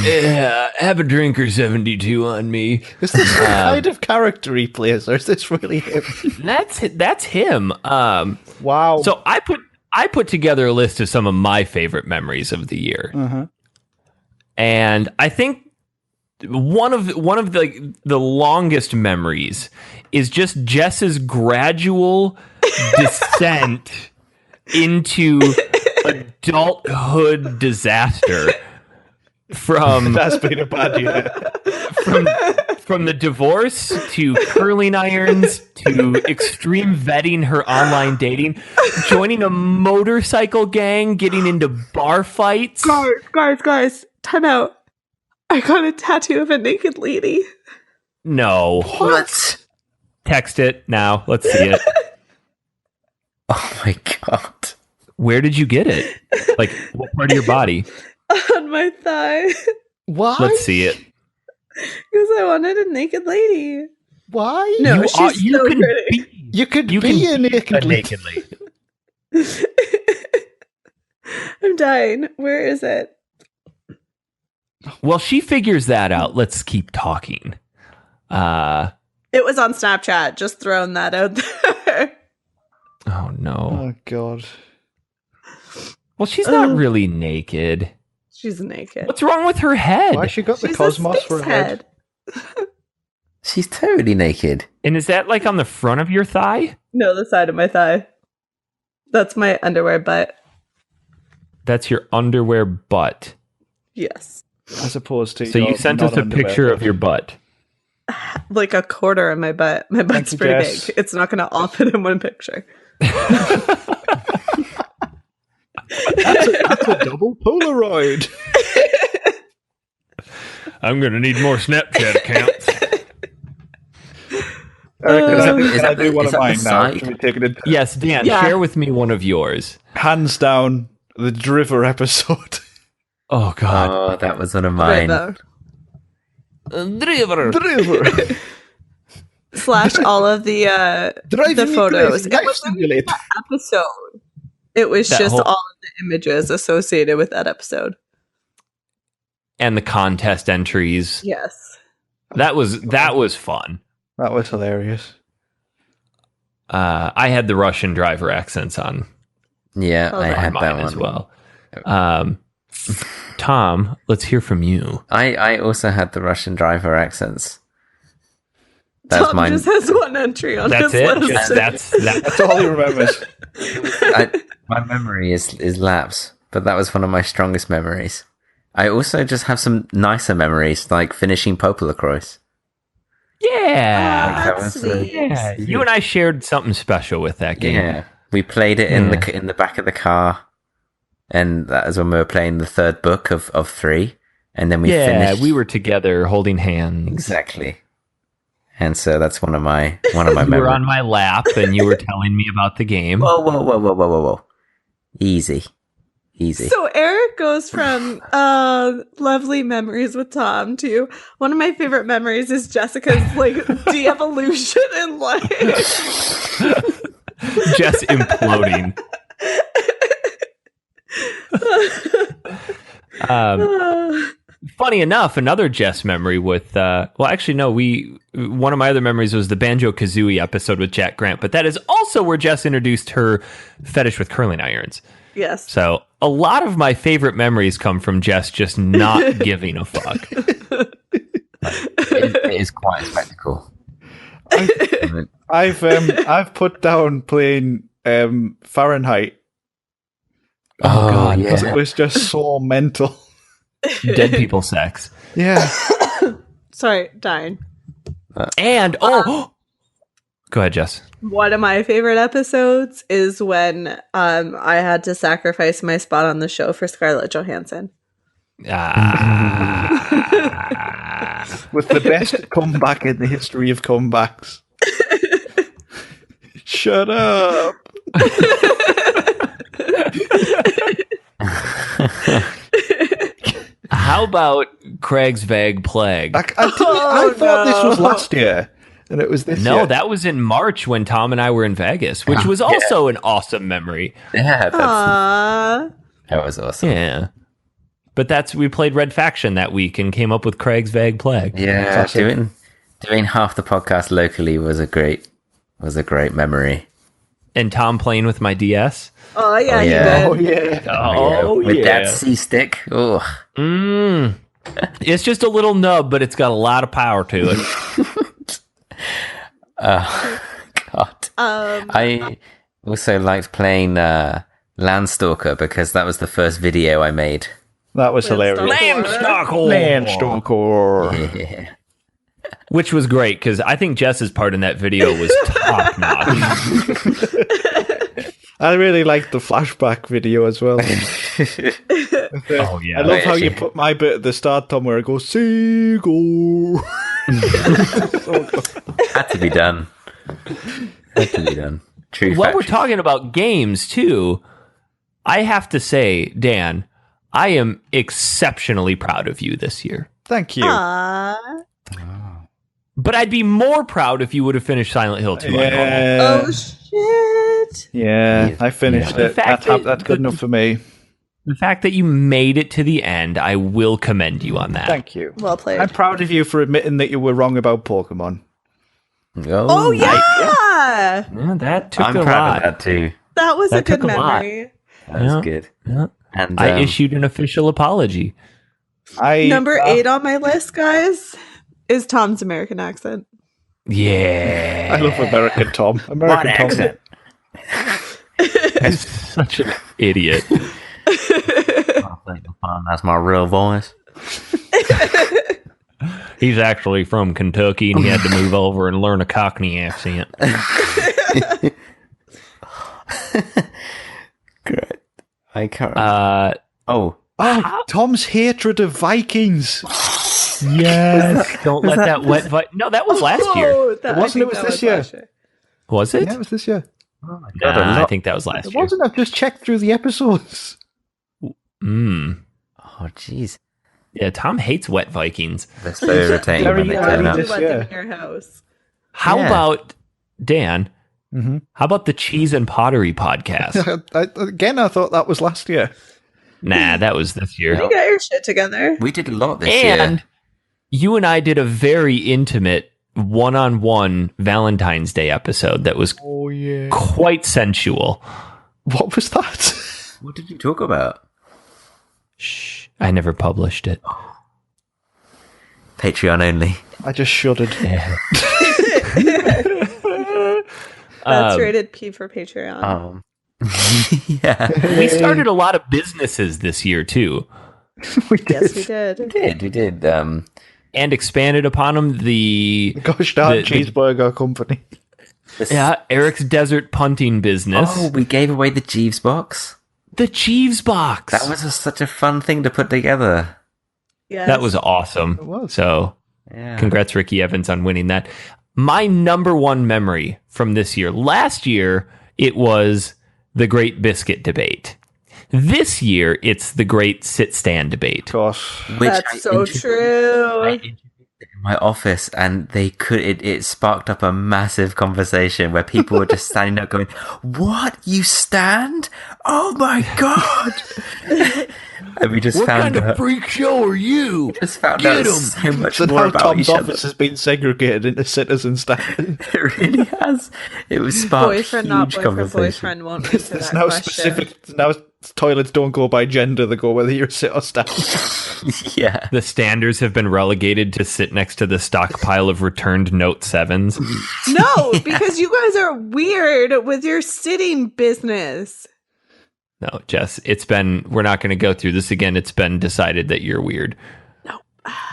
Yeah, have a drink or 72 on me. Is this the kind of character he plays, or is this really him? That's him. Wow. So I put together a list of some of my favorite memories of the year, and I think one of the longest memories is just Jess's gradual descent into adulthood disaster. That's been a bad year. From the divorce to curling irons to extreme vetting her online dating, joining a motorcycle gang, getting into bar fights. Guys, time out. I got a tattoo of a naked lady. No. What? Text it now. Let's see it. Oh my god. Where did you get it? Like, what part of your body? On my thigh. Why? Let's see it. Because I wanted a naked lady. Why? No, you she's so pretty. You could be a naked lady. lady. I'm dying. Where is it? Well, she figures that out. Let's keep talking. It was on Snapchat. Just throwing that out there. Oh, no. Oh, God. Well, she's not really naked. She's naked. What's wrong with her head? Why she got the She's cosmos a for a space head? She's totally naked. And is that like on the front of your thigh? No, the side of my thigh. That's my underwear butt. That's your underwear butt. Yes. As opposed to. So you sent us a picture of your butt. Like a quarter of my butt. My butt's you, pretty Jess. big. It's not going to all fit in one picture. That's a double Polaroid. I'm going to need more Snapchat accounts. I do one of mine now. side? Can we take it in? Yes, Dan, Yeah. share with me one of yours. Hands down, the Driver episode. Oh, God. Oh, that was one of mine. Driver. Slash all of the Driving photos. me It was simulator. that episode. It was That just whole- all of the images associated with that episode. And the contest entries. Yes. That was fun. That was hilarious. I had the Russian driver accents on Yeah, Oh, I that had mine that one as well. Tom, let's hear from you. I also had the Russian driver accents. That's Tom mine. just has one entry on That's his it. list. That's all he remembers. My memory is lapse, but that was one of my strongest memories. I also just have some nicer memories, like finishing Pope Lacroix. Yeah. That was, Yeah. You and I shared something special with that game. Yeah, we played it in the back of the car, and that was when we were playing the third book of 3, and then we finished. We were together holding hands. Exactly. And so that's one of my You were memories. on my lap and you were telling me about the game. Whoa. Easy. So Eric goes from lovely memories with Tom to one of my favorite memories is Jessica's like de-evolution in life. Just imploding. Funny enough, another Jess memory with one of my other memories was the Banjo-Kazooie episode with Jack Grant, but that is also where Jess introduced her fetish with curling irons. Yes. So a lot of my favorite memories come from Jess just not giving a fuck. It is quite a spectacle. I've put down playing Fahrenheit. Oh, God. Because it was just so mental. Dead people sex. Yeah. Sorry, dying. And, go ahead, Jess. One of my favorite episodes is when I had to sacrifice my spot on the show for Scarlett Johansson. With the best comeback in the history of comebacks. Shut up. How about Craig's Vague Plague? I thought this was last year. And it was this year. No, that was in March when Tom and I were in Vegas, which was also an awesome memory. Yeah, Aww. that was awesome. Yeah. But we played Red Faction that week and came up with Craig's Vague Plague. Yeah, doing half the podcast locally was a great memory. And Tom playing with my DS. Oh yeah, Oh, you yeah. did. Oh, yeah. With that C-stick. Oh, It's just a little nub, but it's got a lot of power to it. God. I also liked playing Landstalker because that was the first video I made. That was hilarious. Landstalker. Yeah. Which was great, because I think Jess's part in that video was top notch. I really liked the flashback video as well. Oh, yeah. I love how you put my bit at the start, Tom, where it goes, Seagull. Had to be done. True While we're faction. talking about games, too, I have to say, Dan, I am exceptionally proud of you this year. Thank you. Aww. But I'd be more proud if you would have finished Silent Hill 2. Yeah. Oh shit. Yeah, I finished The it. fact That's that good enough for me. The fact that you made it to the end, I will commend you on that. Thank you. Well played. I'm proud of you for admitting that you were wrong about Pokemon. Oh yeah! Yeah, that took I'm a proud lot. of that too. That was a That good took a lot. memory. That was good. Yeah. And I issued an official apology. Number 8 on my list, guys, is Tom's American accent. Yeah. I love American Tom. American What Tom. accent? He's such an idiot. That's my real voice. He's actually from Kentucky, and he had to move over and learn a Cockney accent. Great. I can't. Oh, Tom's hatred of Vikings. Yes. Don't let that wet... No, that was last year. That, Wasn't it? Was this year? last year. Was it? Yeah, it was this year. I think that was last It year. wasn't. I've just checked through the episodes. Mm. Oh, jeez. Yeah, Tom hates wet Vikings. They're so irritating when they Very turn up. this Let year. them in your house. How Yeah. about, Dan, Mm-hmm. how about the Cheese and Pottery podcast? I thought that was last year. Nah, that was this year. You got your shit together. We did a lot this And year. you and I did a very intimate one-on-one Valentine's Day episode that was Oh yeah. quite sensual. What was that? What did you talk about? Shh, I never published it. Patreon only. I just shuddered. That's rated P for Patreon. Yeah. We started a lot of businesses this year, too, Yes, we did. We did. and expanded upon them. The Gosh darn The- cheeseburger company. Eric's Desert Punting business. Oh, we gave away the Jeeves box. The Jeeves box. That was such a fun thing to put together. Yes. That was awesome. It was. So, Yeah. congrats, Ricky Evans, on winning that. My number one memory from this year. Last year, it was the Great Biscuit debate. This year, it's the Great Sit-Stand debate. Of course. Which That's I so introduced- I true. introduced it in my office, and it sparked up a massive conversation where people were just standing up going, "What? You stand? Oh my god!" And we just found out, freak show are you? just found Get out 'em. so much So more now about Tom's each other. office has been segregated into citizen stand. It really has. It was sparked Boyfriend, not huge boyfriend, conversation. boyfriend won't answer There's that now question. specific. Now toilets don't go by gender; they go whether you're sit or stand. Yeah. The standers have been relegated to sit next to the stockpile of returned Note 7s. No, because you guys are weird with your sitting business. No, Jess, we're not going to go through this again. It's been decided that you're weird.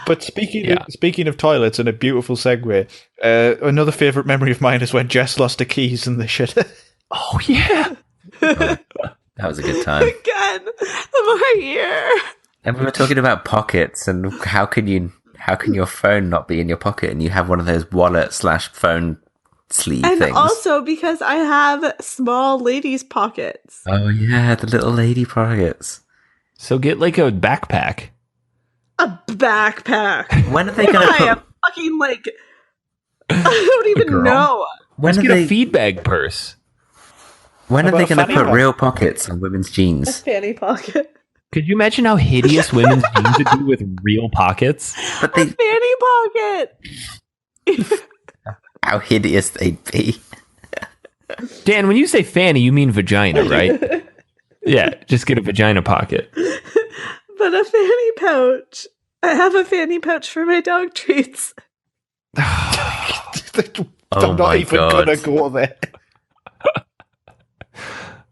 But speaking of toilets, and a beautiful segue, another favourite memory of mine is when Jess lost her keys in the shitter. Oh, yeah. That was a good time. Again, more year. And we were talking about pockets and how can your phone not be in your pocket and you have one of those wallet/phone sleeve And things. also because I have small ladies' pockets. Oh yeah, the little lady pockets. So get like a backpack. A backpack. When are they going to I put? am fucking like, I don't even girl. know. When Let's are get a they? feed bag purse. When are How they about a going to fanny put pack? real pockets on women's A jeans? fanny pocket. Could you imagine how hideous women's jeans would be with real pockets? But A they, fanny pocket. how hideous they'd be. Dan, when you say fanny, you mean vagina, right? Yeah, just get a vagina pocket. But a fanny pouch. I have a fanny pouch for my dog treats. I'm Oh not my even God. gonna go there.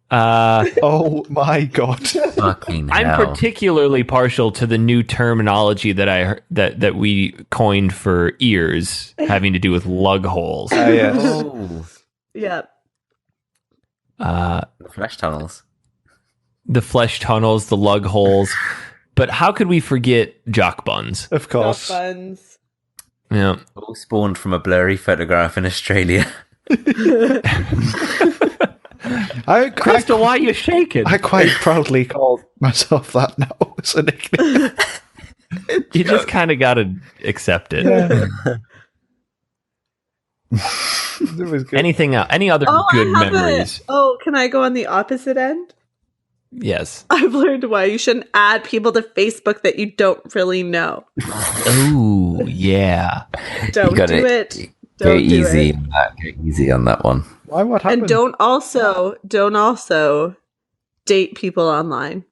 Uh, Oh my god! Fucking I'm hell. particularly partial to the new terminology that we coined for ears, having to do with lug holes. Yes. Oh, Yep. the flesh tunnels. The flesh tunnels, the lug holes. But how could we forget jock buns? Of course. Buns. Yeah. All spawned from a blurry photograph in Australia. Crystal, why are you shaking? I quite proudly call myself that now as a nickname. You just kind of got to accept it. It was good. Anything else? Any other good I have memories? Oh, can I go on the opposite end? Yes. I've learned why you shouldn't add people to Facebook that you don't really know. Oh, yeah. Don't You do gotta it. Go Don't do easy it. on that. Go easy on that one. Why? What happened? And don't also date people online.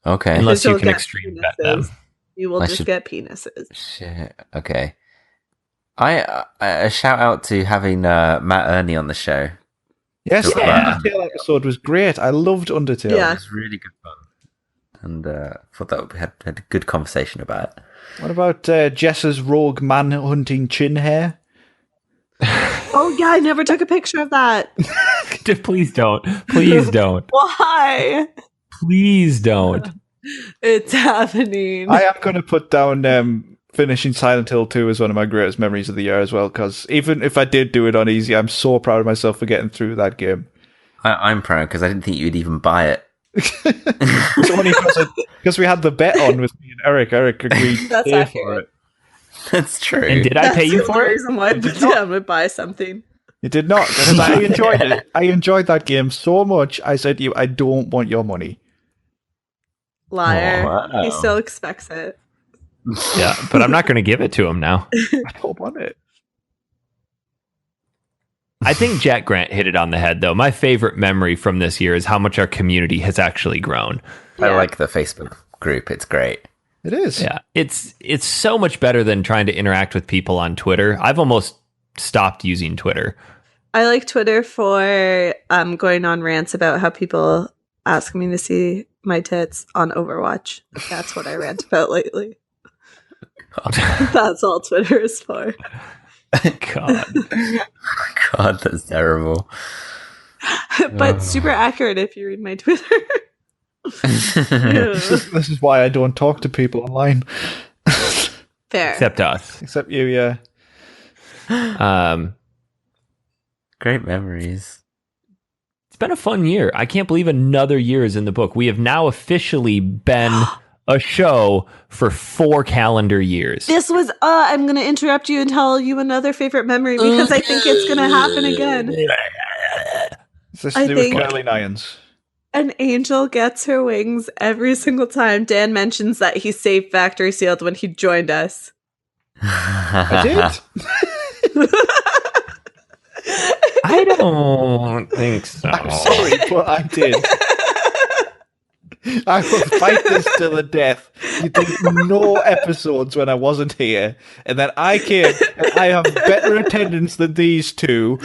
Okay. Unless Because you you'll can get extreme bet them. penises. You will I just should- get penises. Shit. Okay. I a shout out to having Matt Ernie on the show. Yes, the Yeah. Undertale episode was great. I loved Undertale. Yeah. It was really good fun, and thought that we had a good conversation about it. What about Jess's rogue man hunting chin hair? Oh yeah, I never took a picture of that. Please don't. Please don't. Why? Please don't. It's happening. I am going to put down finishing Silent Hill 2 as one of my greatest memories of the year as well, because even if I did do it on easy, I'm so proud of myself for getting through that game. I'm proud because I didn't think you'd even buy it. It's only because we had the bet on with me and Eric. Eric agreed to That's pay accurate. for it. That's true. And did I pay you That's the for it? reason why I would buy something. You did not, because I enjoyed it. I enjoyed that game so much, I said to you, I don't want your money. Liar. Oh, wow. He still expects it. Yeah, but I'm not going to give it to him now. I don't want it. I think Jack Grant hit it on the head, though. My favorite memory from this year is how much our community has actually grown. I Yeah. like the Facebook group. It's great. It is. Yeah, it's so much better than trying to interact with people on Twitter. I've almost stopped using Twitter. I like Twitter for going on rants about how people ask me to see my tits on Overwatch. That's what I rant about lately. That's all Twitter is for. God. God, that's terrible. But super accurate if you read my Twitter. This is why I don't talk to people online. Fair. Except us. Except you, yeah. Great memories. It's been a fun year. I can't believe another year is in the book. We have now officially been a show for 4 calendar years. This was I'm going to interrupt you and tell you another favorite memory because I think it's going to happen again. Is this I to do with think- curling irons? An angel gets her wings every single time Dan mentions that he saved Factory Sealed when he joined us. I did. I don't think so. I'm sorry, but I did. I will fight this to the death. You did no episodes when I wasn't here, and then I came, and I have better attendance than these two.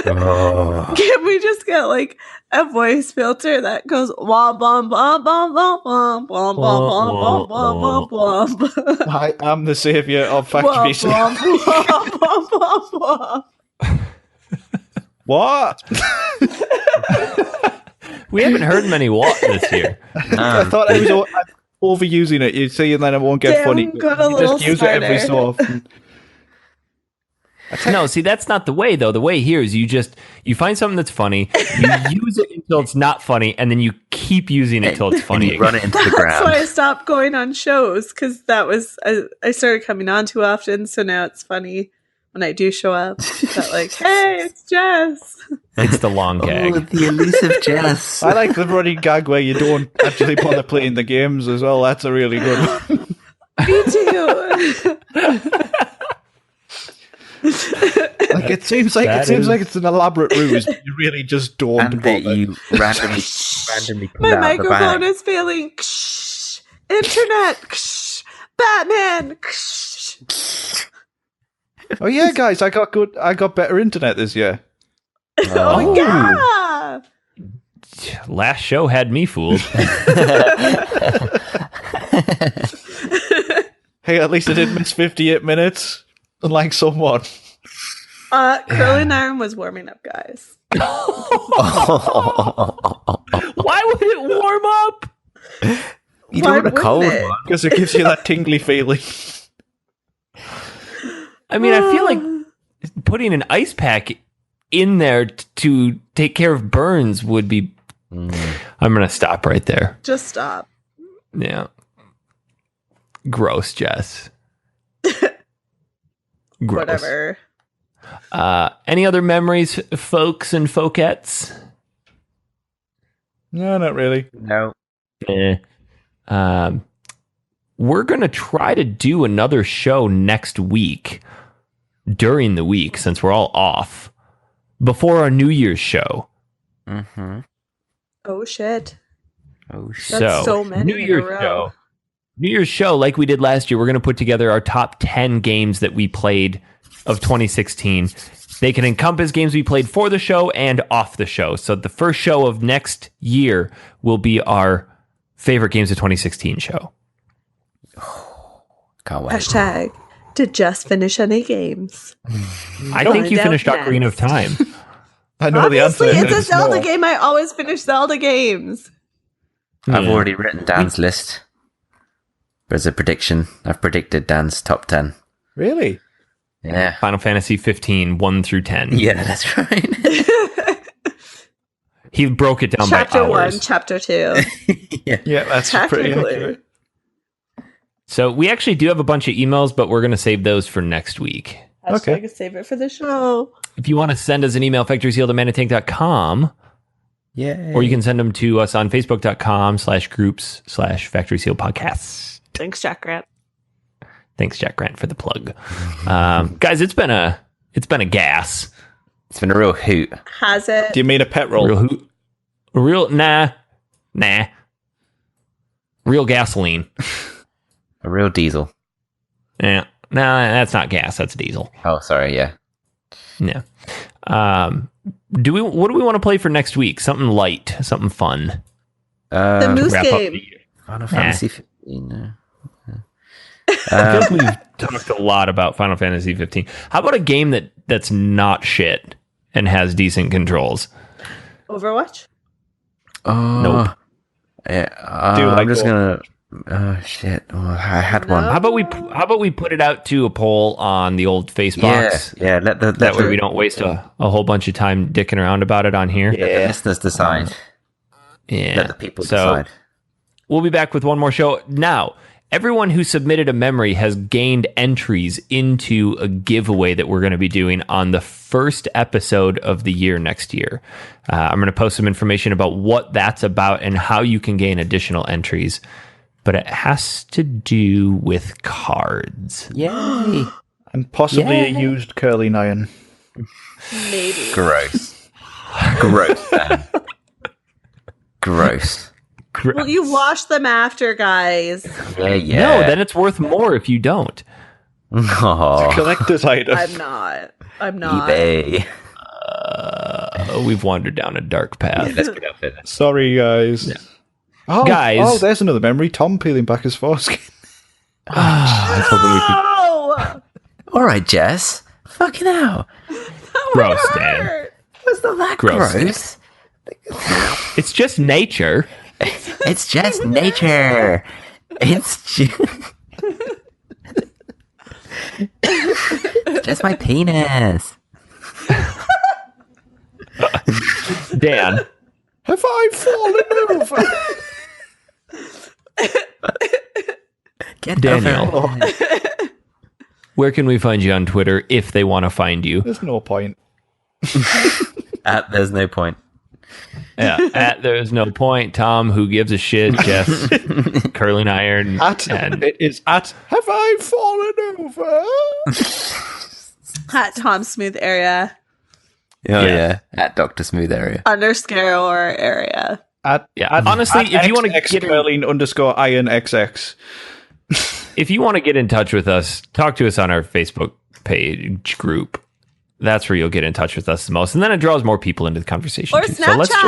Oh. Can we just get like a voice filter that goes wah bum bum bum bum bum bum bum bum bum bum bum? I am the savior of Factory Sealed. What? We haven't heard many what this year. I thought I was overusing it. You see, and then it won't get Damn, funny. got a You little just use it every so often. No, see, that's not the way, though. The way here is you find something that's funny, you use it until it's not funny, and then you keep using it until it's funny. Run it into the That's ground. why I stopped going on shows because that was I started coming on too often. So now it's funny when I do show up. That like, hey, it's Jess. It's the long gag. Oh, the elusive Jess. I like the running gag where you don't actually bother playing the games as well. That's a really good one. Me too. Like it seems like it's an elaborate ruse, but you really just don't And that bother. you randomly pull My out the microphone bag. is failing. Internet. Batman. Oh yeah, guys, I got better internet this year. Oh yeah. Last show had me fooled. Hey, at least I didn't miss 58 minutes, unlike someone. Curling iron was warming up, guys. Why would it warm up? You Why don't want a cold wouldn't it? one. Because it gives you that tingly feeling. I mean, I feel like putting an ice pack in there to take care of burns would be... I'm going to stop right there. Just stop. Yeah. Gross, Jess. Gross. Whatever. Any other memories, folks and folkettes? No, not really. No. We're going to try to do another show next week during the week, since we're all off, before our New Year's show. Mm-hmm. Oh shit! Oh shit! That's so many New in a Year's row. show. New Year's show, like we did last year, we're going to put together our top 10 games that we played of 2016. They can encompass games we played for the show and off the show. So the first show of next year will be our favorite games of 2016 show. Can't wait. Hashtag, did Jess finish any games? I think you finished Ocarina of Time. I know Obviously, the answer. it's a It's Zelda no. game. I always finish Zelda games. I've already written Dan's list. There's a prediction. I've predicted Dan's top 10. Really? Yeah. Final Fantasy 15, 1 through 10. Yeah, that's right. He broke it down Chapter by 1, hours. Chapter 2. Yeah, that's pretty Technically. accurate. So we actually do have a bunch of emails, but we're going to save those for next week. Okay. Save it for the show. If you want to send us an email, factoryseal@manitank.com, Yeah. or you can send them to us on facebook.com/groups/Factory Seal Podcasts. Thanks, Jack Grant. Thanks, Jack Grant, for the plug. Guys, it's been a gas. It's been a real hoot. Has it? Do you mean a petrol? Real hoot. Nah. Real gasoline. A real diesel. Yeah. Nah, that's not gas, that's diesel. Oh, sorry, yeah. Yeah. What do we want to play for next week? Something light, something fun. The Moose Wrap up game. the year. Final Fantasy 15. I feel like we've talked a lot about Final Fantasy 15. How about a game that's not shit and has decent controls? Overwatch? Oh. Nope. Yeah, Do I'm like just what? gonna... Oh, shit. Oh, I had one. How about we put it out to a poll on the old face box? Yeah, let the That way we don't waste a whole bunch of time dicking around about it on here. let the listeners decide. Yeah. Let the people So, decide. we'll be back with one more show. Now, everyone who submitted a memory has gained entries into a giveaway that we're going to be doing on the first episode of the year next year. I'm going to post some information about what that's about and how you can gain additional entries. But it has to do with cards. Yay. And possibly a used curling iron. Maybe. Gross. Gross, Dan. Gross. Well, you wash them after, guys. Yeah. No, then it's worth more if you don't. Oh, Collector's item. I'm not. eBay. We've wandered down a dark path. Let's get up it. Sorry, guys. Oh, Guys. Oh, there's another memory. Tom peeling back his foreskin. I was hoping we could. Oh! All right, Jess. Fucking hell. Gross, Dan. Hurt. It's not that Gross. gross. It's just nature. It's just nature. It's just my penis. Dan, Have I fallen over? Get Daniel. over it. where can we find you on Twitter if they want to find you? There's no point. There's no point. Yeah, there's no point. Tom, who gives a shit? Jess, curling iron. It is at Have I fallen over? At Tom Smooth area. Oh yeah. At Dr. Smooth area. Underscore area. Honestly, if you want to get curling underscore iron XX. if you want to get in touch with us, talk to us on our Facebook page group. That's where you'll get in touch with us the most, and then it draws more people into the conversation Or too. Snapchat. So let's just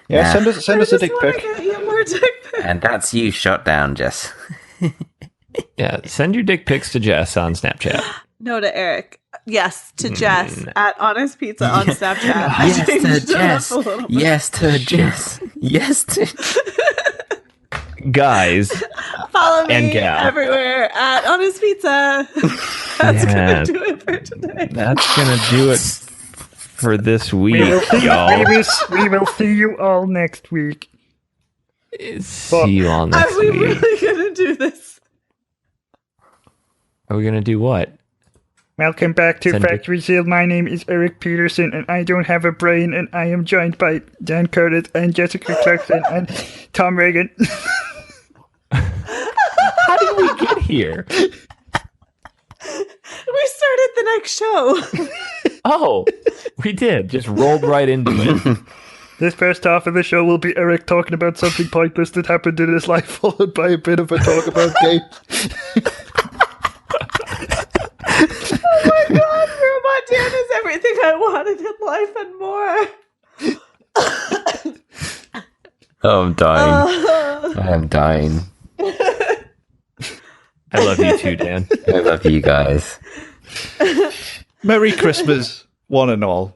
Yeah, send us a dick wanna pic. get you more dick pics. And that's you shot down, Jess. yeah, send your dick pics to Jess on Snapchat. No to Eric. Yes to Jess at Honest Pizza on Snapchat. Yes to changed it up Jess. a little bit. Yes to Jess. Yes to. Guys, Follow me And gal. everywhere at Honest Pizza. That's gonna do it for today. that's gonna do it for this week, y'all. We will see you all next week. See you all next Are we week. really gonna do this? Are we gonna do what? Welcome back to Send it. Factory Seal. My name is Eric Peterson, and I don't have a brain, and I am joined by Dan Curtis and Jessica Clarkson and Tom Reagan. How did we get here? We started the next show. Oh, we did. Just rolled right into it. This first half of the show will be Eric talking about something pointless that happened in his life, followed by a bit of a talk about games. Oh my god, Robot Dan is everything I wanted in life and more. Oh, I'm dying. I'm dying. I love you too, Dan. I love you guys. Merry Christmas, one and all.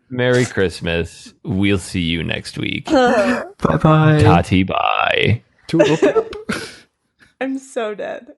Merry Christmas. We'll see you next week. Bye-bye. Tati bye. Toodle pip. I'm so dead.